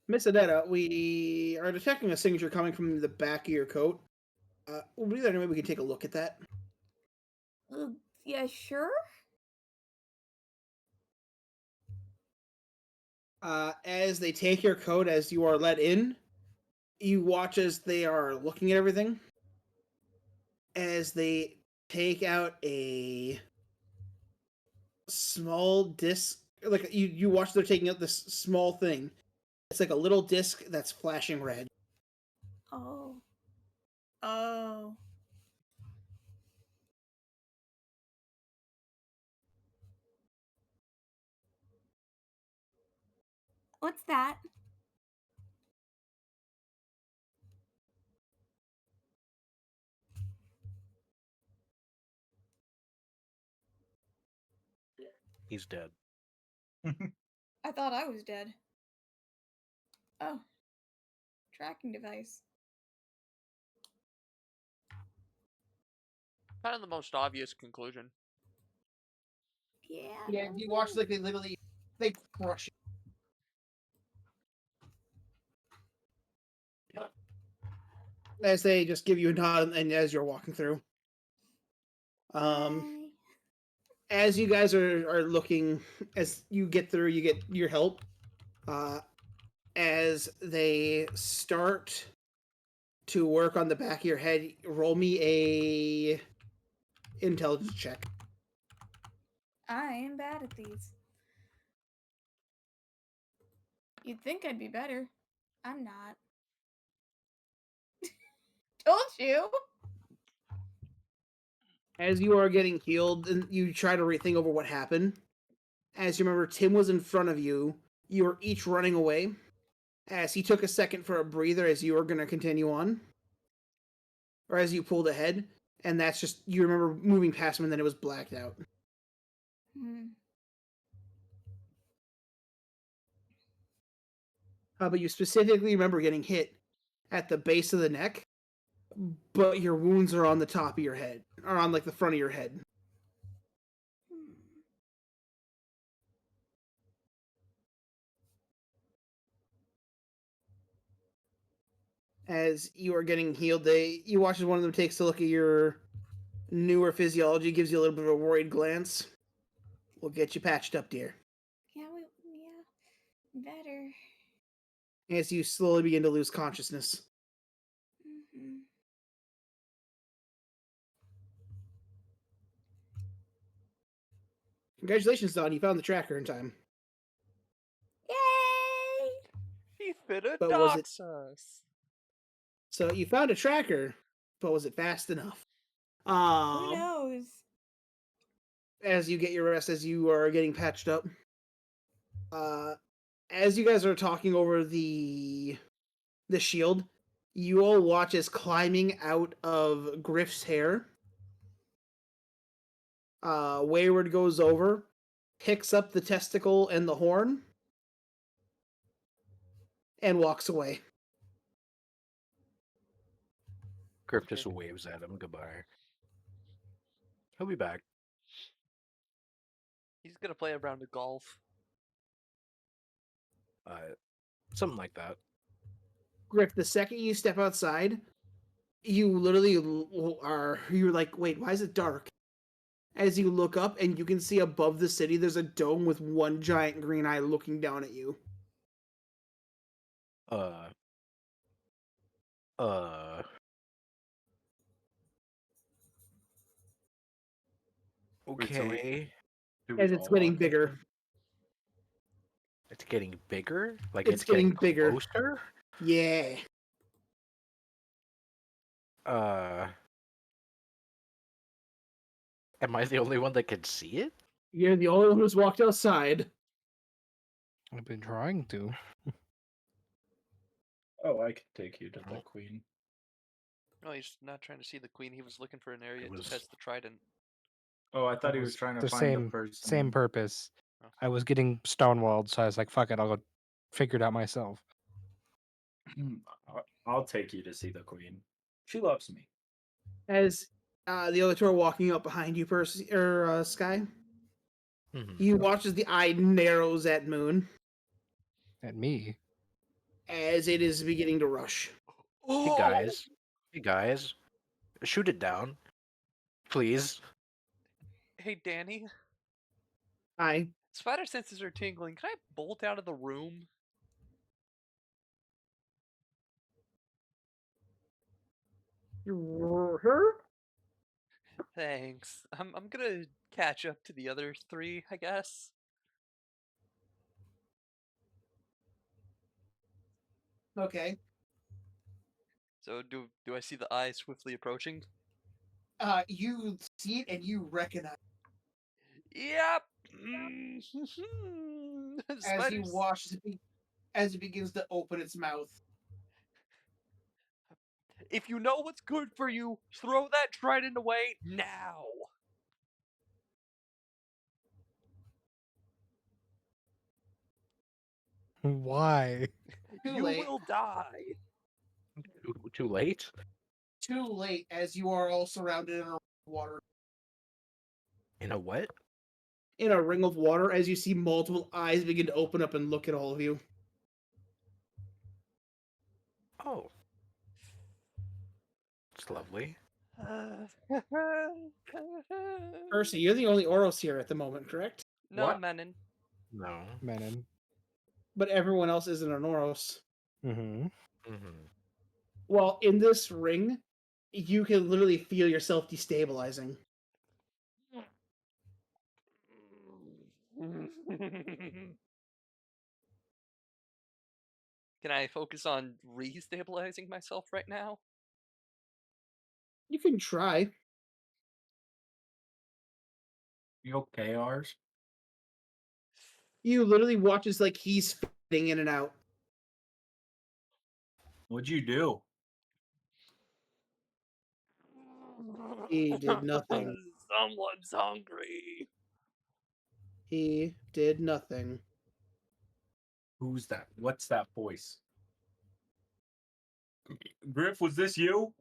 Miss Anetta, we are detecting a signature coming from the back of your coat. We'll be there. Maybe we can take a look at that. Yeah, sure. As they take your coat, as you are let in, you watch as they are looking at everything. As they take out a small disc, like you watch they're taking out this small thing. It's like a little disc that's flashing red. Oh. Oh. What's that? He's dead. I thought I was dead. Oh. Tracking device. Kind of the most obvious conclusion. Yeah. Yeah, you watch like they crush it. As they just give you a nod, and as you're walking through. Hi. As you guys are looking, as you get through, you get your help. As they start to work on the back of your head, roll me a intelligence check. I am bad at these. You'd think I'd be better. I'm not. Told you. As you are getting healed, and you try to rethink over what happened. As you remember, Tim was in front of you. You were each running away. As he took a second for a breather, as you were going to continue on, or as you pulled ahead, and that's just you remember moving past him, and then it was blacked out. Hmm. But you specifically remember getting hit at the base of the neck, but your wounds are on the top of your head, or on like the front of your head. Hmm. As you are getting healed, you watch as one of them takes a look at your newer physiology, gives you a little bit of a worried glance. We'll get you patched up, dear. Yeah, better. As you slowly begin to lose consciousness. Mm-hmm. Congratulations, Don. You found the tracker in time. Yay! He finna But was it dox us. so? You found a tracker, but was it fast enough? Who knows? As you get your rest, as you are getting patched up, as you guys are talking over the shield, you all watch as climbing out of Griff's hair. Wayward goes over, picks up the testicle and the horn, and walks away. Griff Okay. just waves at him goodbye. He'll be back. He's gonna play a round of golf. Something like that. Griff, the second you step outside, you literally you're like, wait, why is it dark? As you look up and you can see above the city, there's a dome with one giant green eye looking down at you. Uh. Wait, so Okay. do we As it's all getting walk up bigger. then? It's getting bigger? Like It's it's getting getting bigger. closer? Yeah. Am I the only one that can see it? You're the only one who's walked outside. I've been trying to. Oh, I can take you to the queen. No, he's not trying to see the queen. He was looking for an area It was- to test the trident. Oh, I thought That he was trying to the find the same person. same purpose. Oh. I was getting stonewalled, so I was like, "Fuck it, I'll go figure it out myself." I'll take you to see the queen. She loves me. As the other two are walking up behind you, Percy or Sky, Mhm. you watch as the eye narrows at Moon At me. as it is beginning to rush. Hey guys. Hey guys. Shoot it down. Please. Hey, Danny. Hi. Spider senses are tingling. Can I bolt out of the room? Her? Thanks. I'm gonna catch up to the other three, I guess. Okay. So do I see the eye swiftly approaching? You see it and you recognize Yep. as he Spiders. washes it, as it begins to open its mouth. If you know what's good for you, throw that trident away now. Why? Too You late. will die. Too late? Too late, as you are all surrounded in a water. In a what? In a ring of water, as you see multiple eyes begin to open up and look at all of you. Oh. It's lovely. Percy, you're the only Oros here at the moment, correct? No, What? Menon. No. Menon. But everyone else isn't an Oros. Mm-hmm. Mm-hmm. Well, in this ring, you can literally feel yourself destabilizing. Can I focus on re-stabilizing myself right now? You can try. You okay, ours? You literally watch as like he's fading in and out. What'd you do? He did nothing. Someone's hungry. He did nothing. Who's that? What's that voice? Griff, was this you?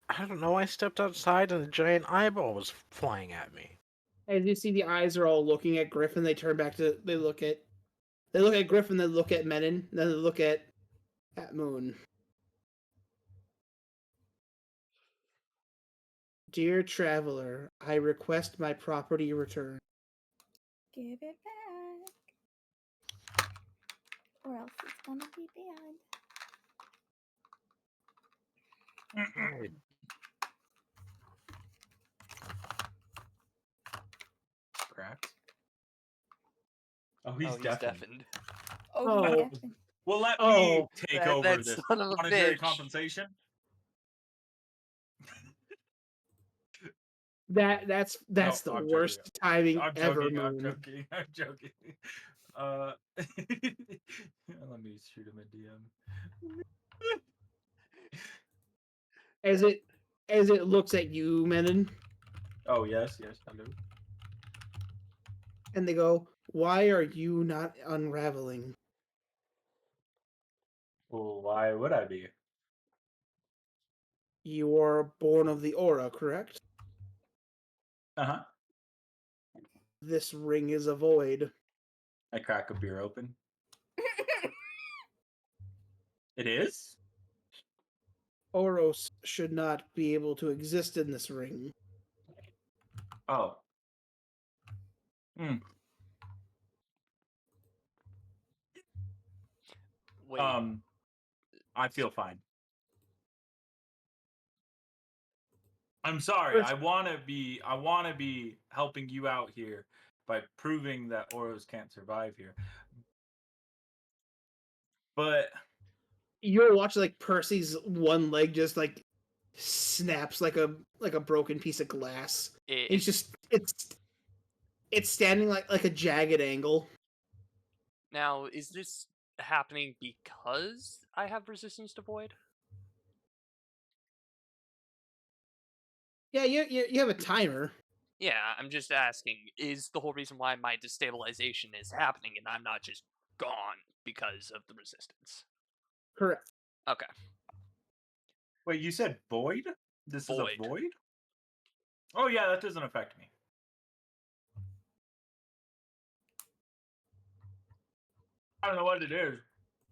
I don't know. I stepped outside and a giant eyeball was flying at me. As you see, the eyes are all looking at Griffin. They turn back to they look at Griffin. They look at Menon. Then they look at Moon. Dear traveler, I request my property returned. Give it back. Or else it's gonna be bad. Alright. Cracked. Oh, he's Oh, he's deafened. deafened. Oh, Oh. he's deafened. Well, let me Oh, take that over this son of a monetary bitch. compensation. that's No, the I'm worst joking. timing I'm ever, joking. I'm Moon. joking. I'm joking. Let me shoot him a DM. As it looks at you, Menon, Oh yes, hello. and they go, "Why are you not unraveling? Well, why would I be? You are born of the aura, correct? Uh-huh. This ring is a void. I crack a beer open. It is? Oros should not be able to exist in this ring. Oh. Hmm. Wait, I feel fine. I'm sorry. First- I want to be helping you out here by proving that Oros can't survive here. But You're watching like Percy's one leg just like snaps like a broken piece of glass. It's just it's standing like a jagged angle. now, is this happening because I have resistance to void? Yeah, you have a timer. Yeah, I'm just asking, is the whole reason why my destabilization is happening and I'm not just gone because of the resistance? Correct. Okay. wait, you said void? This is Void. a void? Oh yeah, that doesn't affect me. I don't know what it is,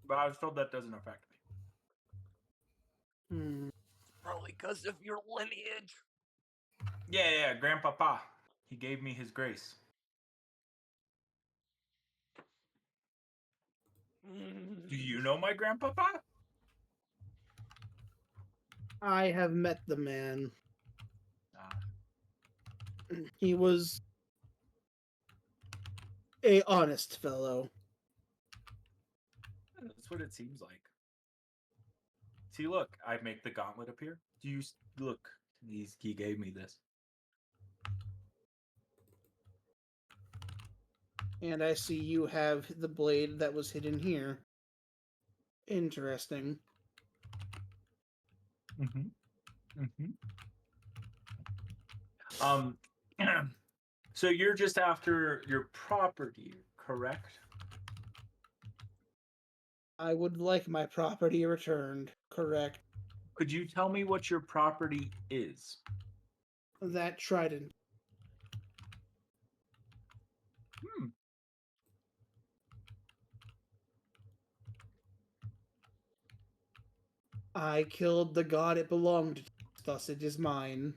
but I was told that doesn't affect me. Hmm. Probably because of your lineage. Yeah, Grandpapa. He gave me his grace. Do you know my Grandpapa? I have met the man. Ah, He was a honest fellow. that's what it seems like. See, look, I make the gauntlet appear. Do you look? He gave me this. And I see you have the blade that was hidden here. Interesting. Um, so you're just after your property, correct? I would like my property returned. Correct. Could you tell me what your property is? That trident. Hmm. I killed the god it belonged to, thus it is mine.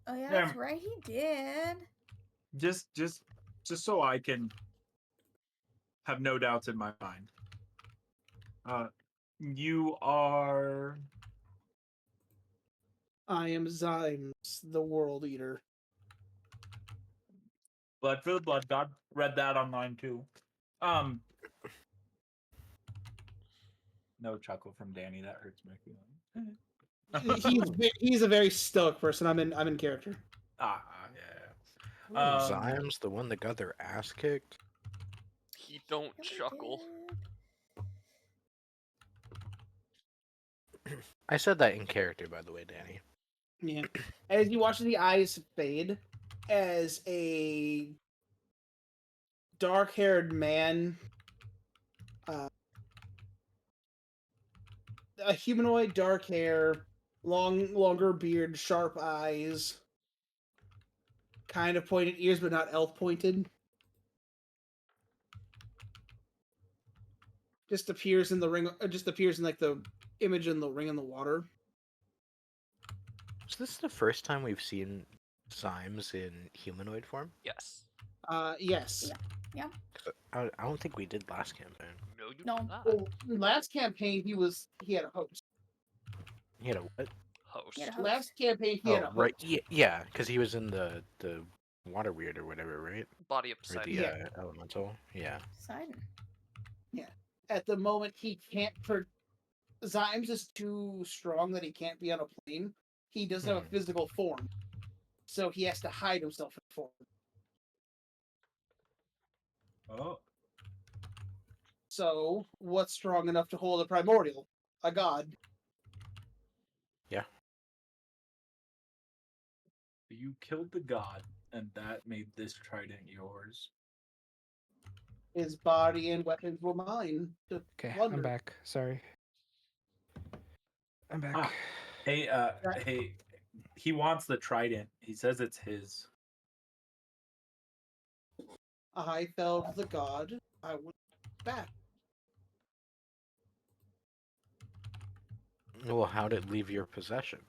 Oh yeah, Yeah. that's right. He did. Just so I can have no doubts in my mind. You are. I am Zymes, the World Eater. Blood for the Blood God. Read that online too. No chuckle from Danny. That hurts my feelings. He's a very stoic person. I'm in character. Yeah. Zyme's the one that got their ass kicked. He don't Yeah, we chuckle. did. I said that in character, by the way, Danny. Yeah. As you watch the eyes fade, as a dark-haired man, a humanoid, dark hair, longer beard, sharp eyes, kind of pointed ears, but not elf pointed. Just appears in the ring. Just appears in like the image in the ring in the water. Is this the first time we've seen Zymes in humanoid form? Yes. Yes. I don't think we did last campaign. No, you No. did not. Well, last campaign he had a host. He had a what? Host. He had a host. Last campaign he had a Oh, host. right. Yeah, because he was in the water weird or whatever, right? Body of Or Poseidon. the Yeah. elemental. Yeah. Poseidon. At the moment, he can't. Zymes is too strong that he can't be on a plane. He doesn't have a physical form, so he has to hide himself in form. Oh, So, what's strong enough to hold a primordial? A god. Yeah. you killed the god, and that made this trident yours. His body and weapons were mine to Okay, plunder. I'm back. Sorry. I'm back. Ah. Hey, hey, he wants the trident. He says it's his. I fell to the god. I went back. Well, how did it leave your possession?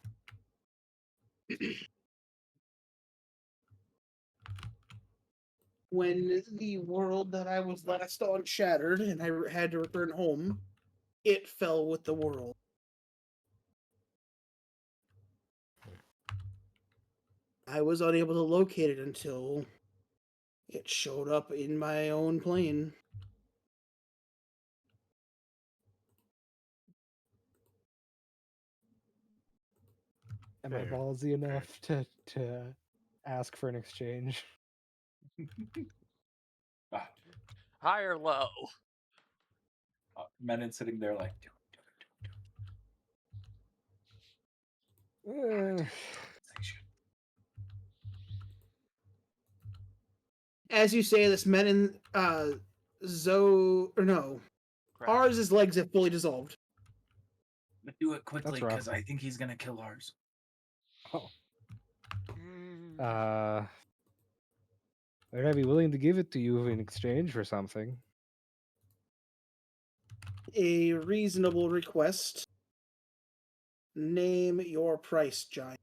When the world that I was last on shattered and I had to return home, it fell with the world. I was unable to locate it until it showed up in my own plane. Am I Fair. ballsy enough to ask for an exchange? Ah, High or low? Menon sitting there like, As you say this, Menon, Crap. Ours' legs have fully dissolved. do it quickly rough. because I think he's gonna kill ours. Oh. Mm. Would I be willing to give it to you in exchange for something? A reasonable request. Name your price, giant.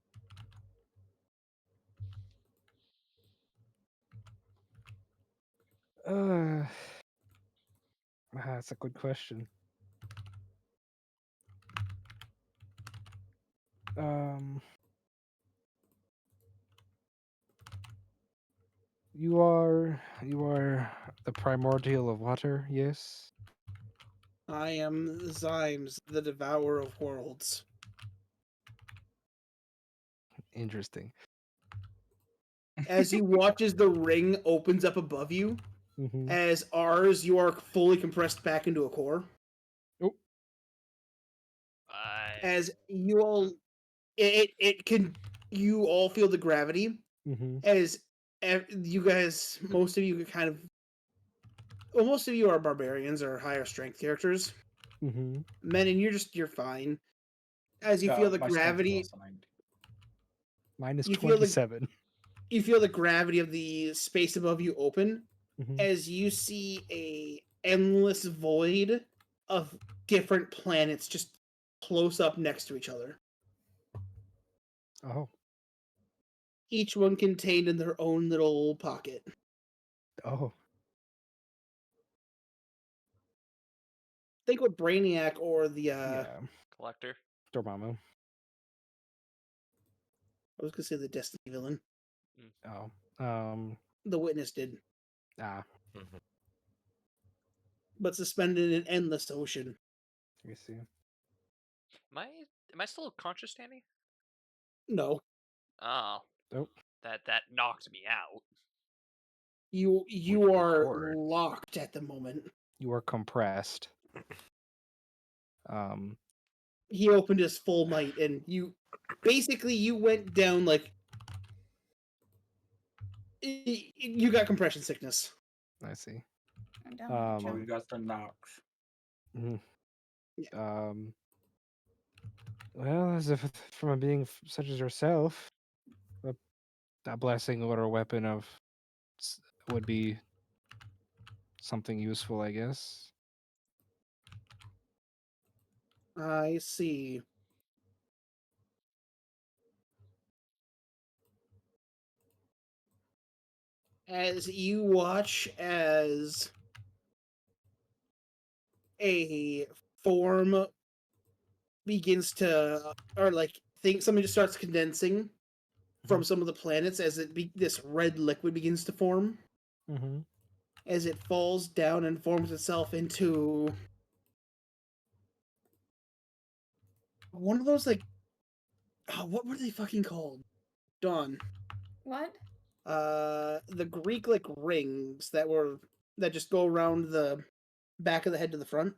That's a good question. You are the primordial of water, yes? I am Zymes, the devourer of worlds. Interesting. As you watch as the ring opens up above you, Mm-hmm. as ours, you are fully compressed back into a core. Oh. As you all, it can, you all feel the gravity. Mm-hmm. As you guys, most of you kind of, well, most of you are barbarians or higher strength characters. Mm-hmm. Menon, you're fine. As you feel the My strength is gravity, less than 90. Mine is you feel the 27. you feel the gravity of the space above you open, Mm-hmm. as you see a endless void of different planets just close up next to each other. Oh. Each one contained in their own little pocket. Oh. Think what Brainiac or the Yeah. Collector. Dormammu. I was gonna say the Destiny villain. Oh. The Witness did, Ah. Mhm. but suspended in an endless ocean. Let me see. Am I still conscious, Danny? No, Oh, Oh. that knocked me out. you With the are cord. locked at the moment. You are compressed. Um. he opened his full might, and you went down like you got compression sickness. I see. I'm down with a Oh, chunk. you got the knocks. Mhm. Yeah. Well, as if from a being such as yourself, a blessing or a weapon of would be something useful, I guess. I see. As you watch as a form begins to, or like, think something just starts condensing from some of the planets as this red liquid begins to form. Mm-hmm. As it falls down and forms itself into one of those, like, what were they fucking called? Dawn. What? The Greek, like, rings that just go around the back of the head to the front.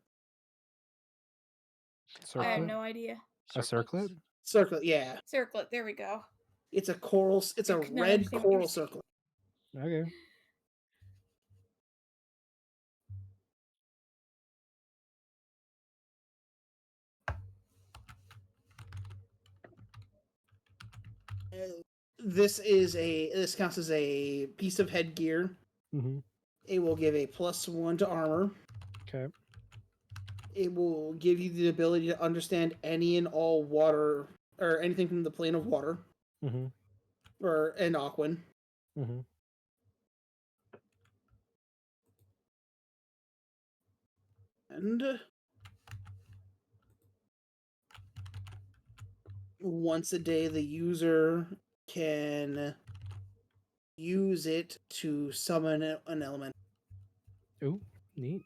I have Circlet? no idea. A circlet? Circlet, yeah. Circlet. There we go. It's a coral. It's I a could not red understand what you were coral saying. circlet. Okay. This counts as a piece of headgear. Mm-hmm. It will give a +1 to armor. Okay. It will give you the ability to understand any and all water, or anything from the plane of water, Mm-hmm. or and Aquan. Mm-hmm. And once a day, the user can use it to summon an element. Ooh, neat.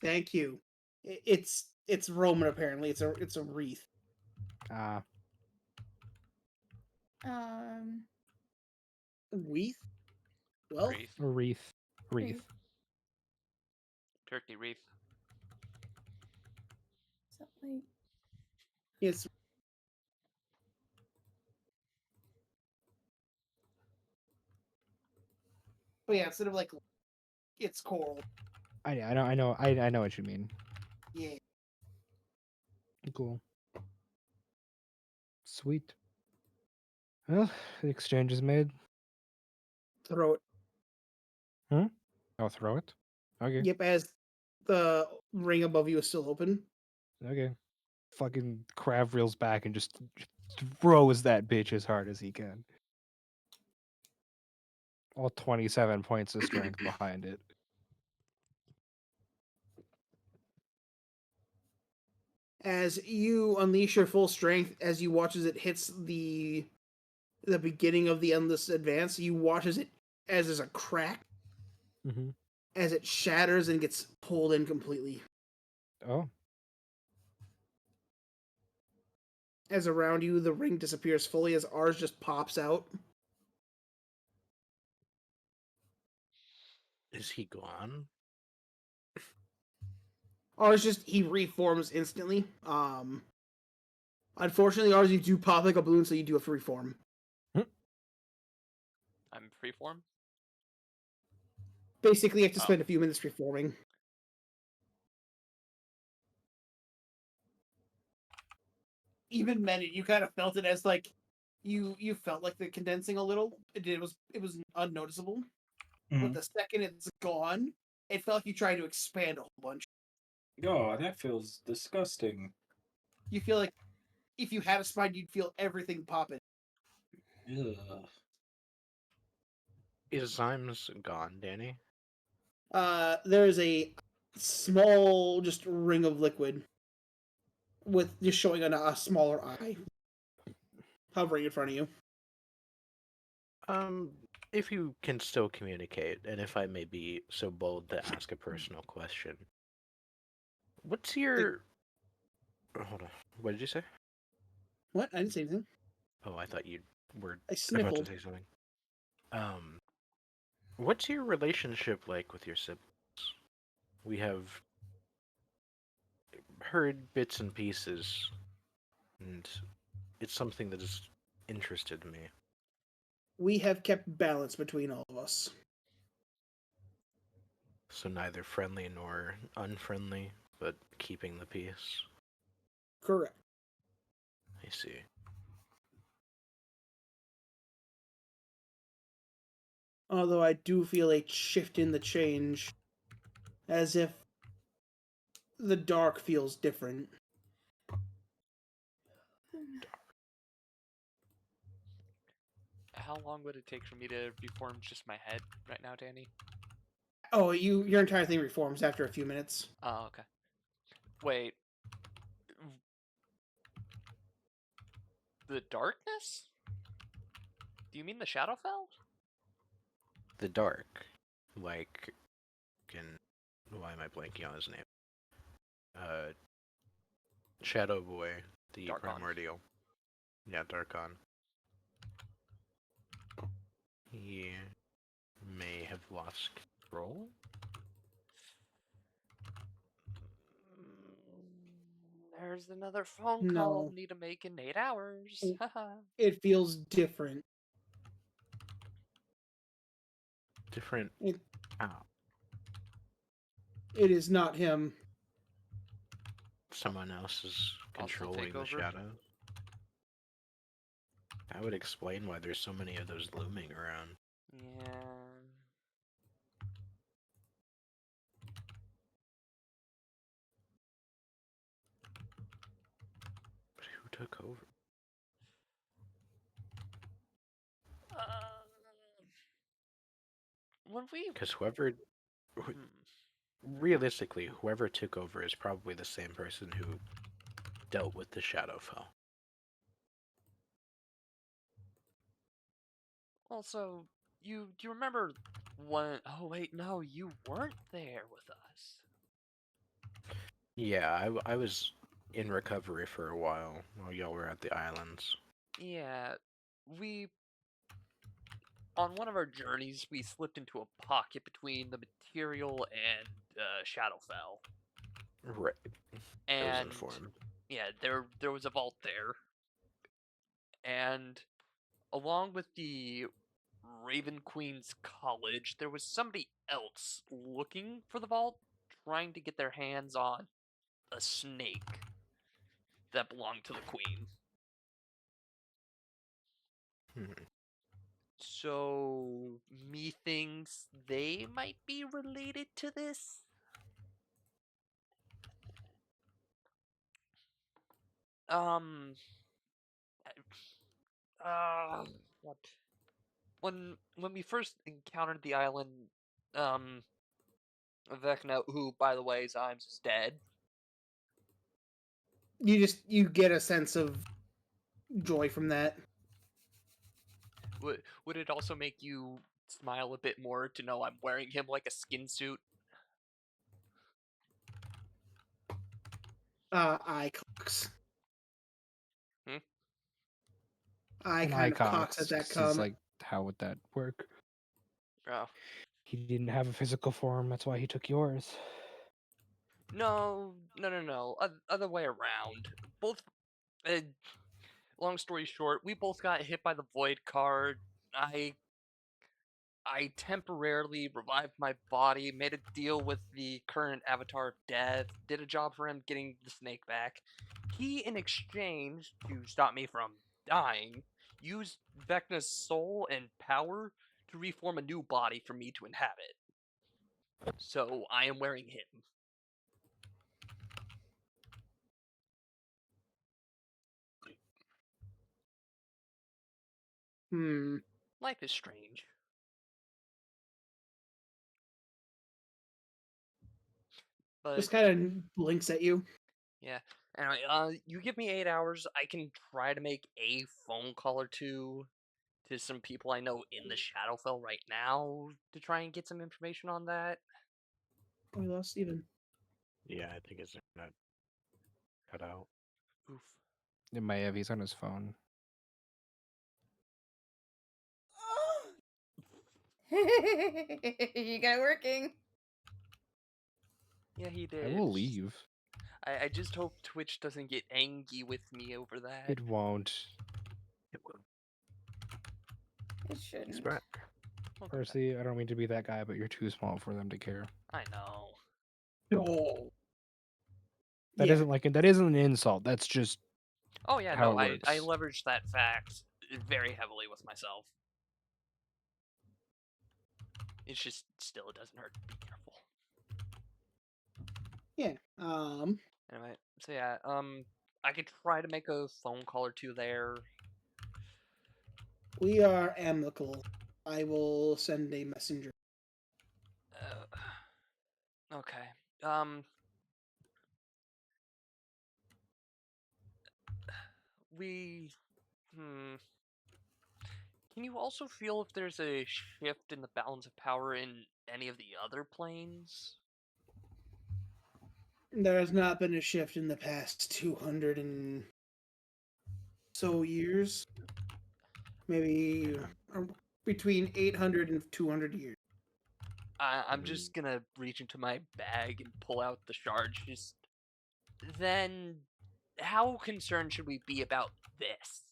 Thank you. It's Roman apparently. It's a wreath. Ah, Um. Wreath? Well, Wreath. a wreath. Wreath. Wreath. Turkey wreath. Something. it's but yeah, instead of like it's coral. I know what you mean. Yeah. Cool. Sweet. Well, the exchange is made. Throw it. I'll throw it. Okay. Yep, as the ring above you is still open. Okay. Fucking Krav reels back and just throws that bitch as hard as he can. All 27 points of strength behind it. As you unleash your full strength, as you watch as it hits the beginning of the endless advance, you watch as there's a crack Mm-hmm. as it shatters and gets pulled in completely. Oh. As around you, the ring disappears fully as ours just pops out. Is he gone? Ours just he reforms instantly. Unfortunately, ours you do pop like a balloon, so you do have to reform. I'm freeform. Basically, you have to Oh. spend a few minutes reforming. Even Menu, you kind of felt it as like you felt like the condensing a little. It was unnoticeable. But Mhm. the second it's gone, it felt like you tried to expand a whole bunch. Oh, that feels disgusting. You feel like if you had a spine, you'd feel everything popping. Ugh. Is Zymes gone, Danny? There is a small just ring of liquid with just showing a smaller eye hovering in front of you. If you can still communicate, and if I may be so bold to ask a personal question, what's your... Hold on. What did you say? What? I didn't say anything. Oh, I thought you were I about to sniffled. say something. Um, What's your relationship like with your siblings? We have heard bits and pieces, and it's something that has interested me. We have kept balance between all of us. So neither friendly nor unfriendly, but keeping the peace. Correct. I see. Although I do feel a shift in the change, as if the dark feels different. How long would it take for me to reform just my head right now, Danny? Oh, your entire thing reforms after a few minutes. Oh, okay. Wait. The darkness? Do you mean the Shadowfell? The dark, like, can. Why am I blanking on his name? Uh, Shadow Boy, the Darkon. primordial. Yeah, Darkon. He may have lost control. There's another phone call No. need to make in 8 hours. It feels different. Different. It, How? it is not him. Someone else is Hostile controlling the takeover. shadow. That would explain why there's so many of those looming around. Yeah. But who took over? Uh, when we. Because whoever, Hmm. realistically, whoever took over is probably the same person who dealt with the Shadowfell. Also, do you remember when? Oh wait, no, you weren't there with us. Yeah, I was in recovery for a while y'all were at the islands. Yeah, we on one of our journeys we slipped into a pocket between the material and Shadowfell, Right. I was and informed. yeah, there was a vault there, and along with the Raven Queen's college, there was somebody else looking for the vault, trying to get their hands on a snake that belonged to the queen. Hmm. So, me thinks they might be related to this. Um, what? When we first encountered the island, um, Vecna, who by the way is dead. You get a sense of joy from that. Would it also make you smile a bit more to know I'm wearing him like a skin suit? Eye cocks. Hmm? Eye An kind of cocks at that Icox is comment. like, how would that work? Oh. He didn't have a physical form, that's why he took yours. No. Other way around. Both. Long story short, we both got hit by the void card. I temporarily revived my body, made a deal with the current Avatar of Death, did a job for him getting the snake back. He, in exchange to stop me from dying, used Vecna's soul and power to reform a new body for me to inhabit. So I am wearing him. Life is strange. But Just kind of blinks at you. yeah. Anyway, you give me 8 hours. I can try to make a phone call or two to some people I know in the Shadowfell right now to try and get some information on that. We lost Steven. Yeah, I think it's not cut out. Oof. In my he's on his phone. You got it working. Yeah, he did. I will leave. I just hope Twitch doesn't get angry with me over that. It won't. It will. It shouldn't. He's back. Welcome back. Percy, I don't mean to be that guy, but you're too small for them to care. I know. Oh. That Yeah. that isn't an insult. That's just Oh yeah, how no, it I works. leveraged that fact very heavily with myself. It's just still it doesn't hurt to be careful. Yeah. Anyway, so yeah, I could try to make a phone call or two there. We are amicable. I will send a messenger. Okay. We Can you also feel if there's a shift in the balance of power in any of the other planes? There has not been a shift in the past 200 and so years. Maybe between 800 and 200 years. I'm just gonna reach into my bag and pull out the shard. Just then, how concerned should we be about this?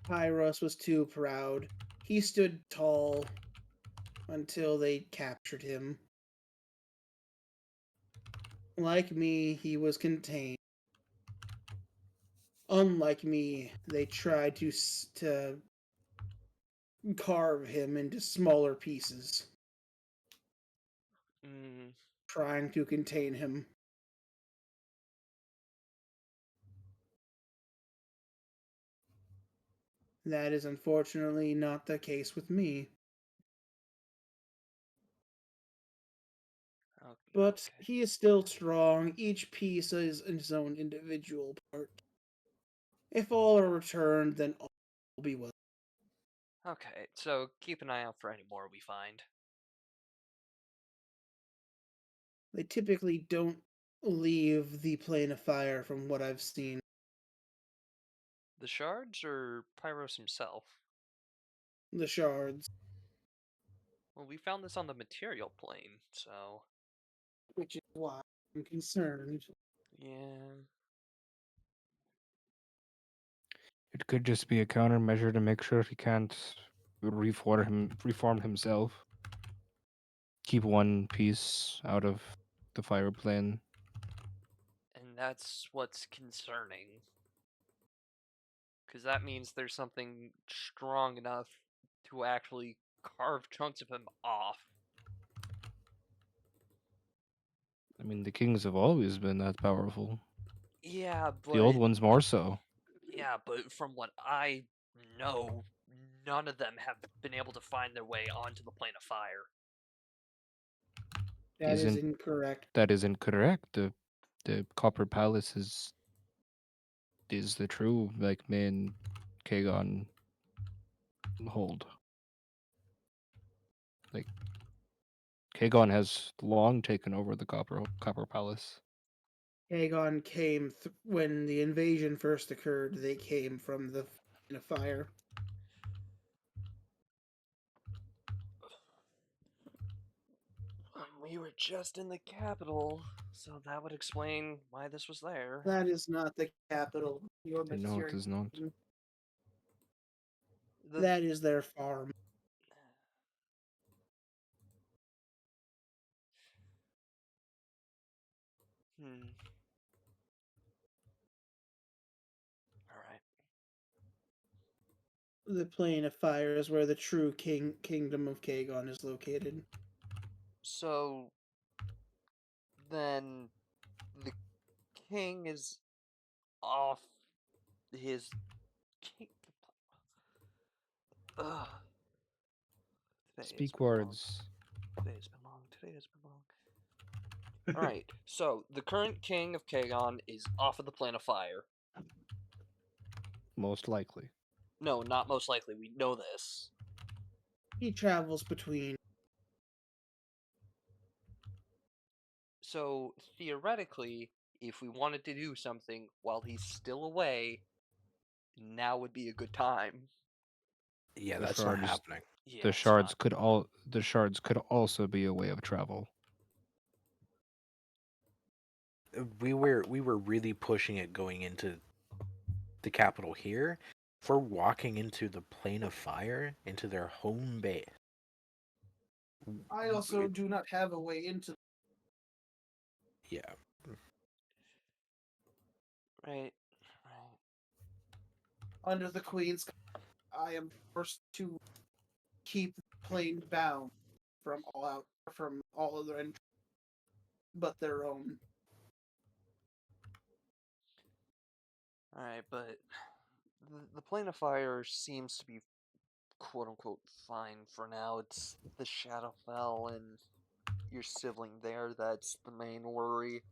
Pyros was too proud. He stood tall until they captured him. Like me, he was contained. Unlike me, they tried to carve him into smaller pieces, Mm, trying to contain him. That is unfortunately not the case with me. But okay. he is still strong. Each piece is its own individual part. If all are returned, then all will be well. Okay, so keep an eye out for any more we find. They typically don't leave the plane of fire from what I've seen. The shards or Pyros himself? The shards, Well, we found this on the material plane, so which is why I'm concerned. yeah. It could just be a countermeasure to make sure he can't reform himself. Keep one piece out of the fire plane. And that's what's concerning. Because that means there's something strong enough to actually carve chunks of him off. I mean, the kings have always been that powerful. Yeah, The old but ones more so. from what I know, none of them have been able to find their way onto the plane of fire. That is Isn't incorrect. that isn't correct? The Copper Palace is the true main Kagon hold. Like Kagon has long taken over the Copper Palace. Aegon came when the invasion first occurred. They came from the plane of fire. We were just in the capital, so that would explain why this was there. That is not the capital. Your I know it material. is not. The That is their farm. hmm. All right. The plane of fire is where the true kingdom of Kagon is located. So then the king is off his king. Ugh. Today has Speak been long. words. Today has been long. Today has been long. All right. So the current king of Kagon is off of the plane of fire. Most likely. No, not most likely. We know this. He travels between. So theoretically, if we wanted to do something while he's still away, now would be a good time. Yeah, The that's not shards- happening. Yeah, the it's shards not. the shards could also be a way of travel. We were really pushing it going into the capital here. If we're walking into the plane of fire, into their home base. I also do not have a way into. Yeah. Right. Under the Queen's, I am forced to keep the plane bound from all other entries but their own. Alright, but the plane of fire seems to be quote unquote fine for now. It's the Shadowfell and your sibling there that's the main worry.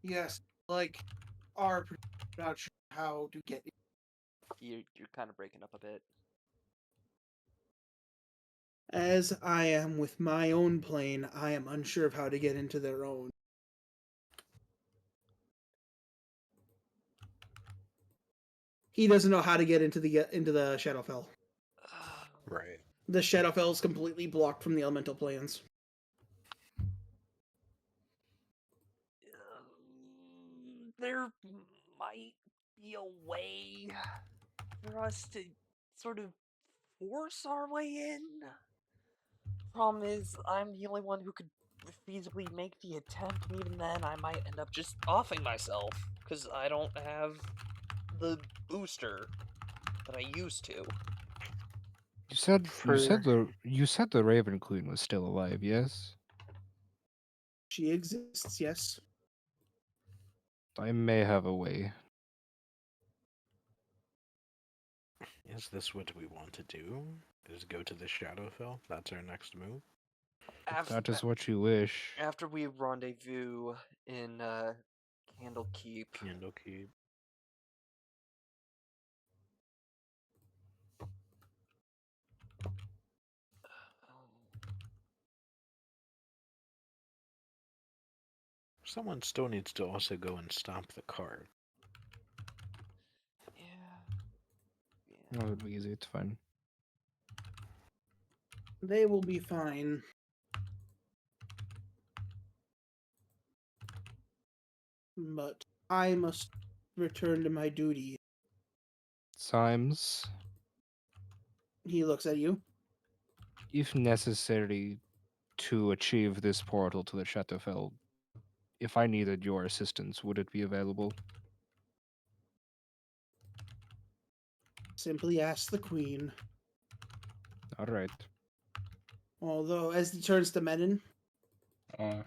Yes, like our not sure how to get. You're kind of breaking up a bit. As I am with my own plane, I am unsure of how to get into their own. He doesn't know how to get into the Shadowfell. Right. The Shadowfell is completely blocked from the elemental planes. There might be a way for us to sort of force our way in. Problem is, I'm the only one who could feasibly make the attempt, and even then, I might end up just offing myself because I don't have the booster that I used to. You said For the Raven Queen was still alive, yes? She exists, yes. I may have a way. Is this what we want to do? Is go to the Shadowfell? That's our next move? If that is what you wish. After we rendezvous in Candlekeep, Candlekeep. Someone still needs to also go and stop the cart. yeah. Oh, it'll be easy, it's fine. They will be fine. But I must return to my duty. Symes, He looks at you. if necessary to achieve this portal to the Shadowfell, if I needed your assistance, would it be available? Simply ask the Queen. Alright. Although, as he turns to Menon, Uh-huh.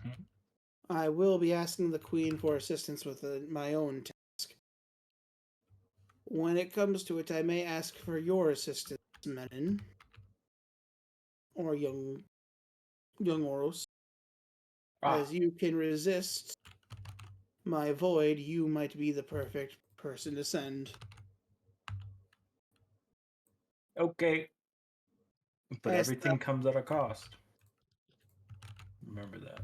I will be asking the Queen for assistance with my own task. When it comes to it, I may ask for your assistance, Menon. Or young Oros. As you can resist my void, you might be the perfect person to send. Okay. But As everything comes at a cost. Remember that.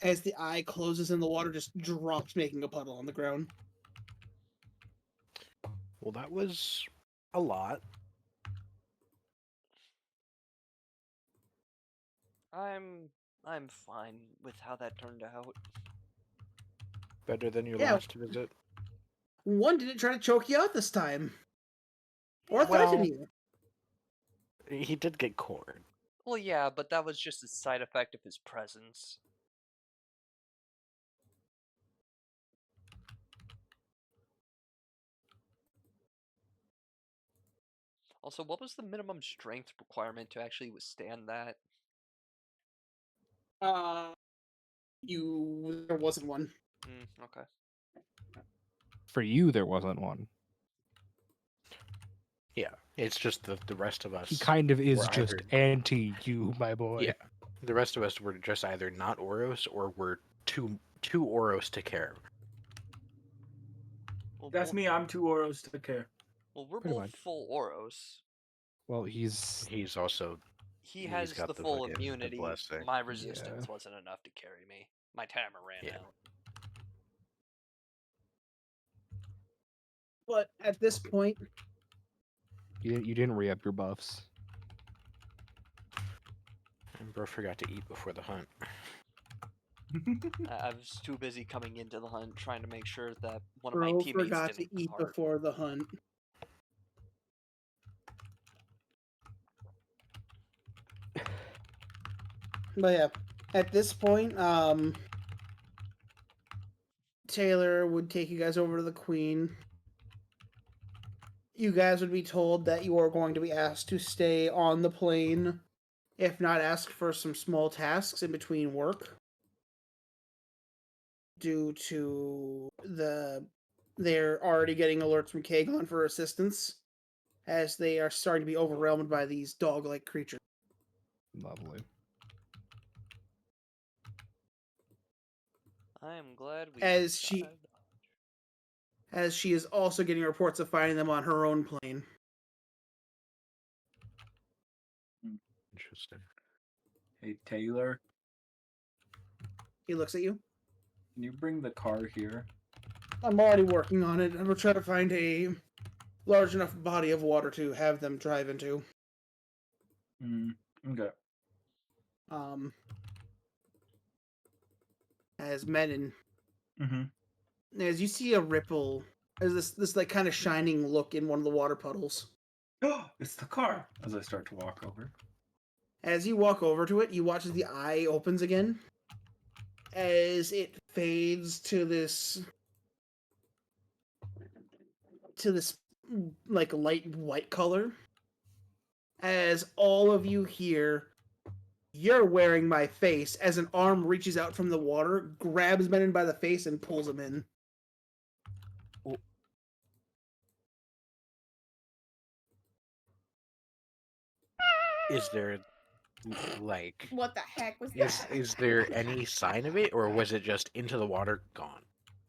as the eye closes and the water just drops, making a puddle on the ground. Well, that was a lot. I'm fine with how that turned out. Better than your Yeah. last visit. One didn't try to choke you out this time. Or Well- threaten you. He did get cornered. Well, yeah, but that was just a side effect of his presence. Also, what was the minimum strength requirement to actually withstand that? There wasn't one. Okay. For you, there wasn't one. Yeah, it's just that the rest of us. He kind of is were just either- anti you, my boy. Yeah, the rest of us were just either not Oros or were too Oros to care. Well, That's me. I'm too Oros to care. Well, we're Pretty both much. full Oros. Well, he's He's also He He's has got the the full fucking- the immunity. blessing. My resistance wasn't enough to carry me. My timer ran Yeah. out. But at this point, You didn't re-up your buffs. And bro forgot to eat before the hunt. I was too busy coming into the hunt trying to make sure that one of my Bro teammates forgot to didn't eat cart. before the hunt. But yeah, at this point, Taylor would take you guys over to the Queen. You guys would be told that you are going to be asked to stay on the plane, if not ask for some small tasks in between work. Due to they're already getting alerts from Kagon for assistance, as they are starting to be overwhelmed by these dog-like creatures. Lovely. I am glad we As got she out. as she is also getting reports of finding them on her own plane. Interesting. Hey Taylor, He looks at you. can you bring the car here? I'm already working on it, and we're trying to find a large enough body of water to have them drive into. Okay. As Menon, Mm-hmm. as you see a ripple, as this like kind of shining look in one of the water puddles. It's the car. As I start to walk over. As you walk over to it, you watch as the eye opens again, as it fades to this like light white color. As all of you hear, "You're wearing my face," as an arm reaches out from the water, grabs Menon by the face, and pulls him in. Is there like What the heck was is that? is there any sign of it, or was it just into the water gone?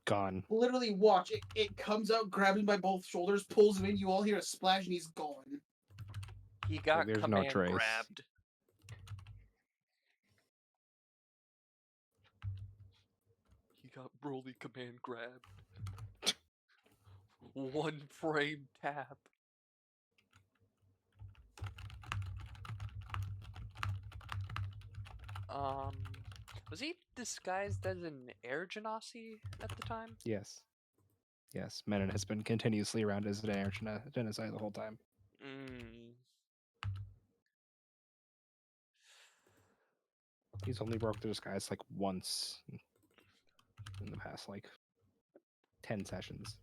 Gone. Literally, watch it. It comes out, grabs him by both shoulders, pulls him in. You all hear a splash, and he's gone. He got there's no command trace. grabbed. He got Broly command grabbed. One frame tap. Was he disguised as an air genasi at the time? Yes. Yes. Menon has been continuously around as an air genocide the whole time. Mm. He's only broke the disguise like once in the past like 10 sessions.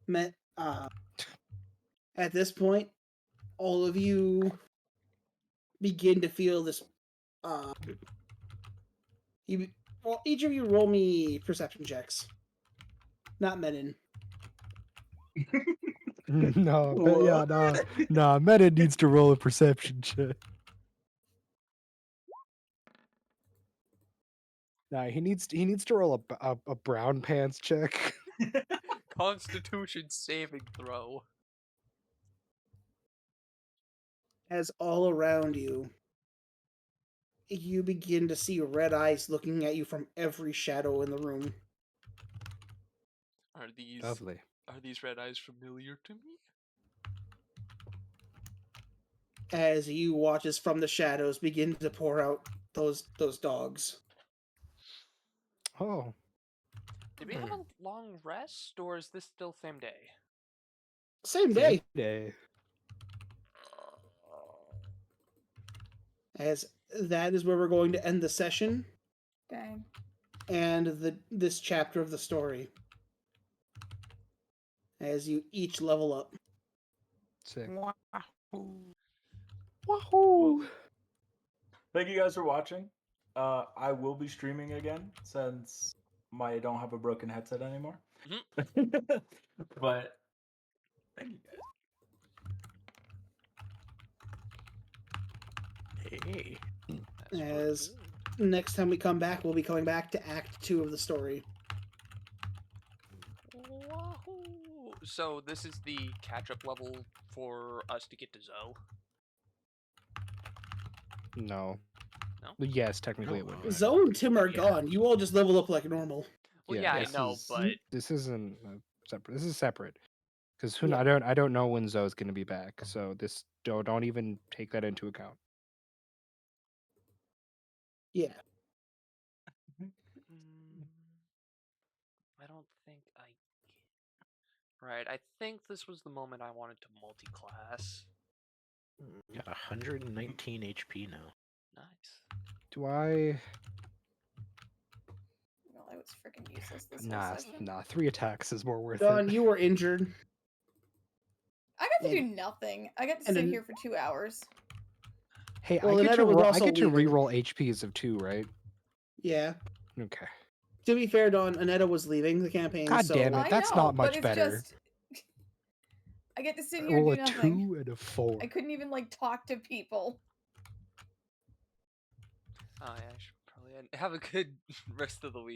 Mm. At this point, all of you begin to feel this. Well, each of you roll me perception checks. Not Menon. No, but yeah, nah. Menon needs to roll a perception check. Nah, he needs to roll a brown pants check. Constitution saving throw. As all around you, you begin to see red eyes looking at you from every shadow in the room. Are these Lovely. Are these red eyes familiar to me? As you watch as from the shadows begin to pour out those dogs. Oh, Did we have a long rest, or is this still same day? Same same day. day. As that is where we're going to end the session Dang. and this chapter of the story. As you each level up. Sick. Wahoo. Wahoo! Thank you guys for watching. I will be streaming again since I don't have a broken headset anymore. But thank you guys. Hey. As next time we come back, we'll be coming back to Act 2 of the story. Wahoo! So this is the catch-up level for us to get to Zoe. No. But yes, technically it would be. Zoe and Tim are Yeah. gone. You all just level up like normal. Well, yeah, I this know, is- but this isn't separate. This is separate because Yeah. I don't know when Zoe's going to be back. So this don't even take that into account. Yeah. I don't think I. Right, I think this was the moment I wanted to multi-class. Got 119 HP now. Nice. Do I? Well, I was freaking useless this whole Nah, session. nah. 3 attacks is more worth Don, it. you were injured. I got to do And- nothing. I got to and sit an- here for 2 hours. Hey, Well, I get Annetta to was I also get to leaving. reroll HPs of 2, right? Yeah. Okay. To be fair, Don, Annetta was leaving the campaign. God so... damn it. I That's know, not much but it's better. Just... I get to sit I here and roll do a nothing. 2 and a 4. I couldn't even like talk to people. Oh yeah, I should probably have a good rest of the week.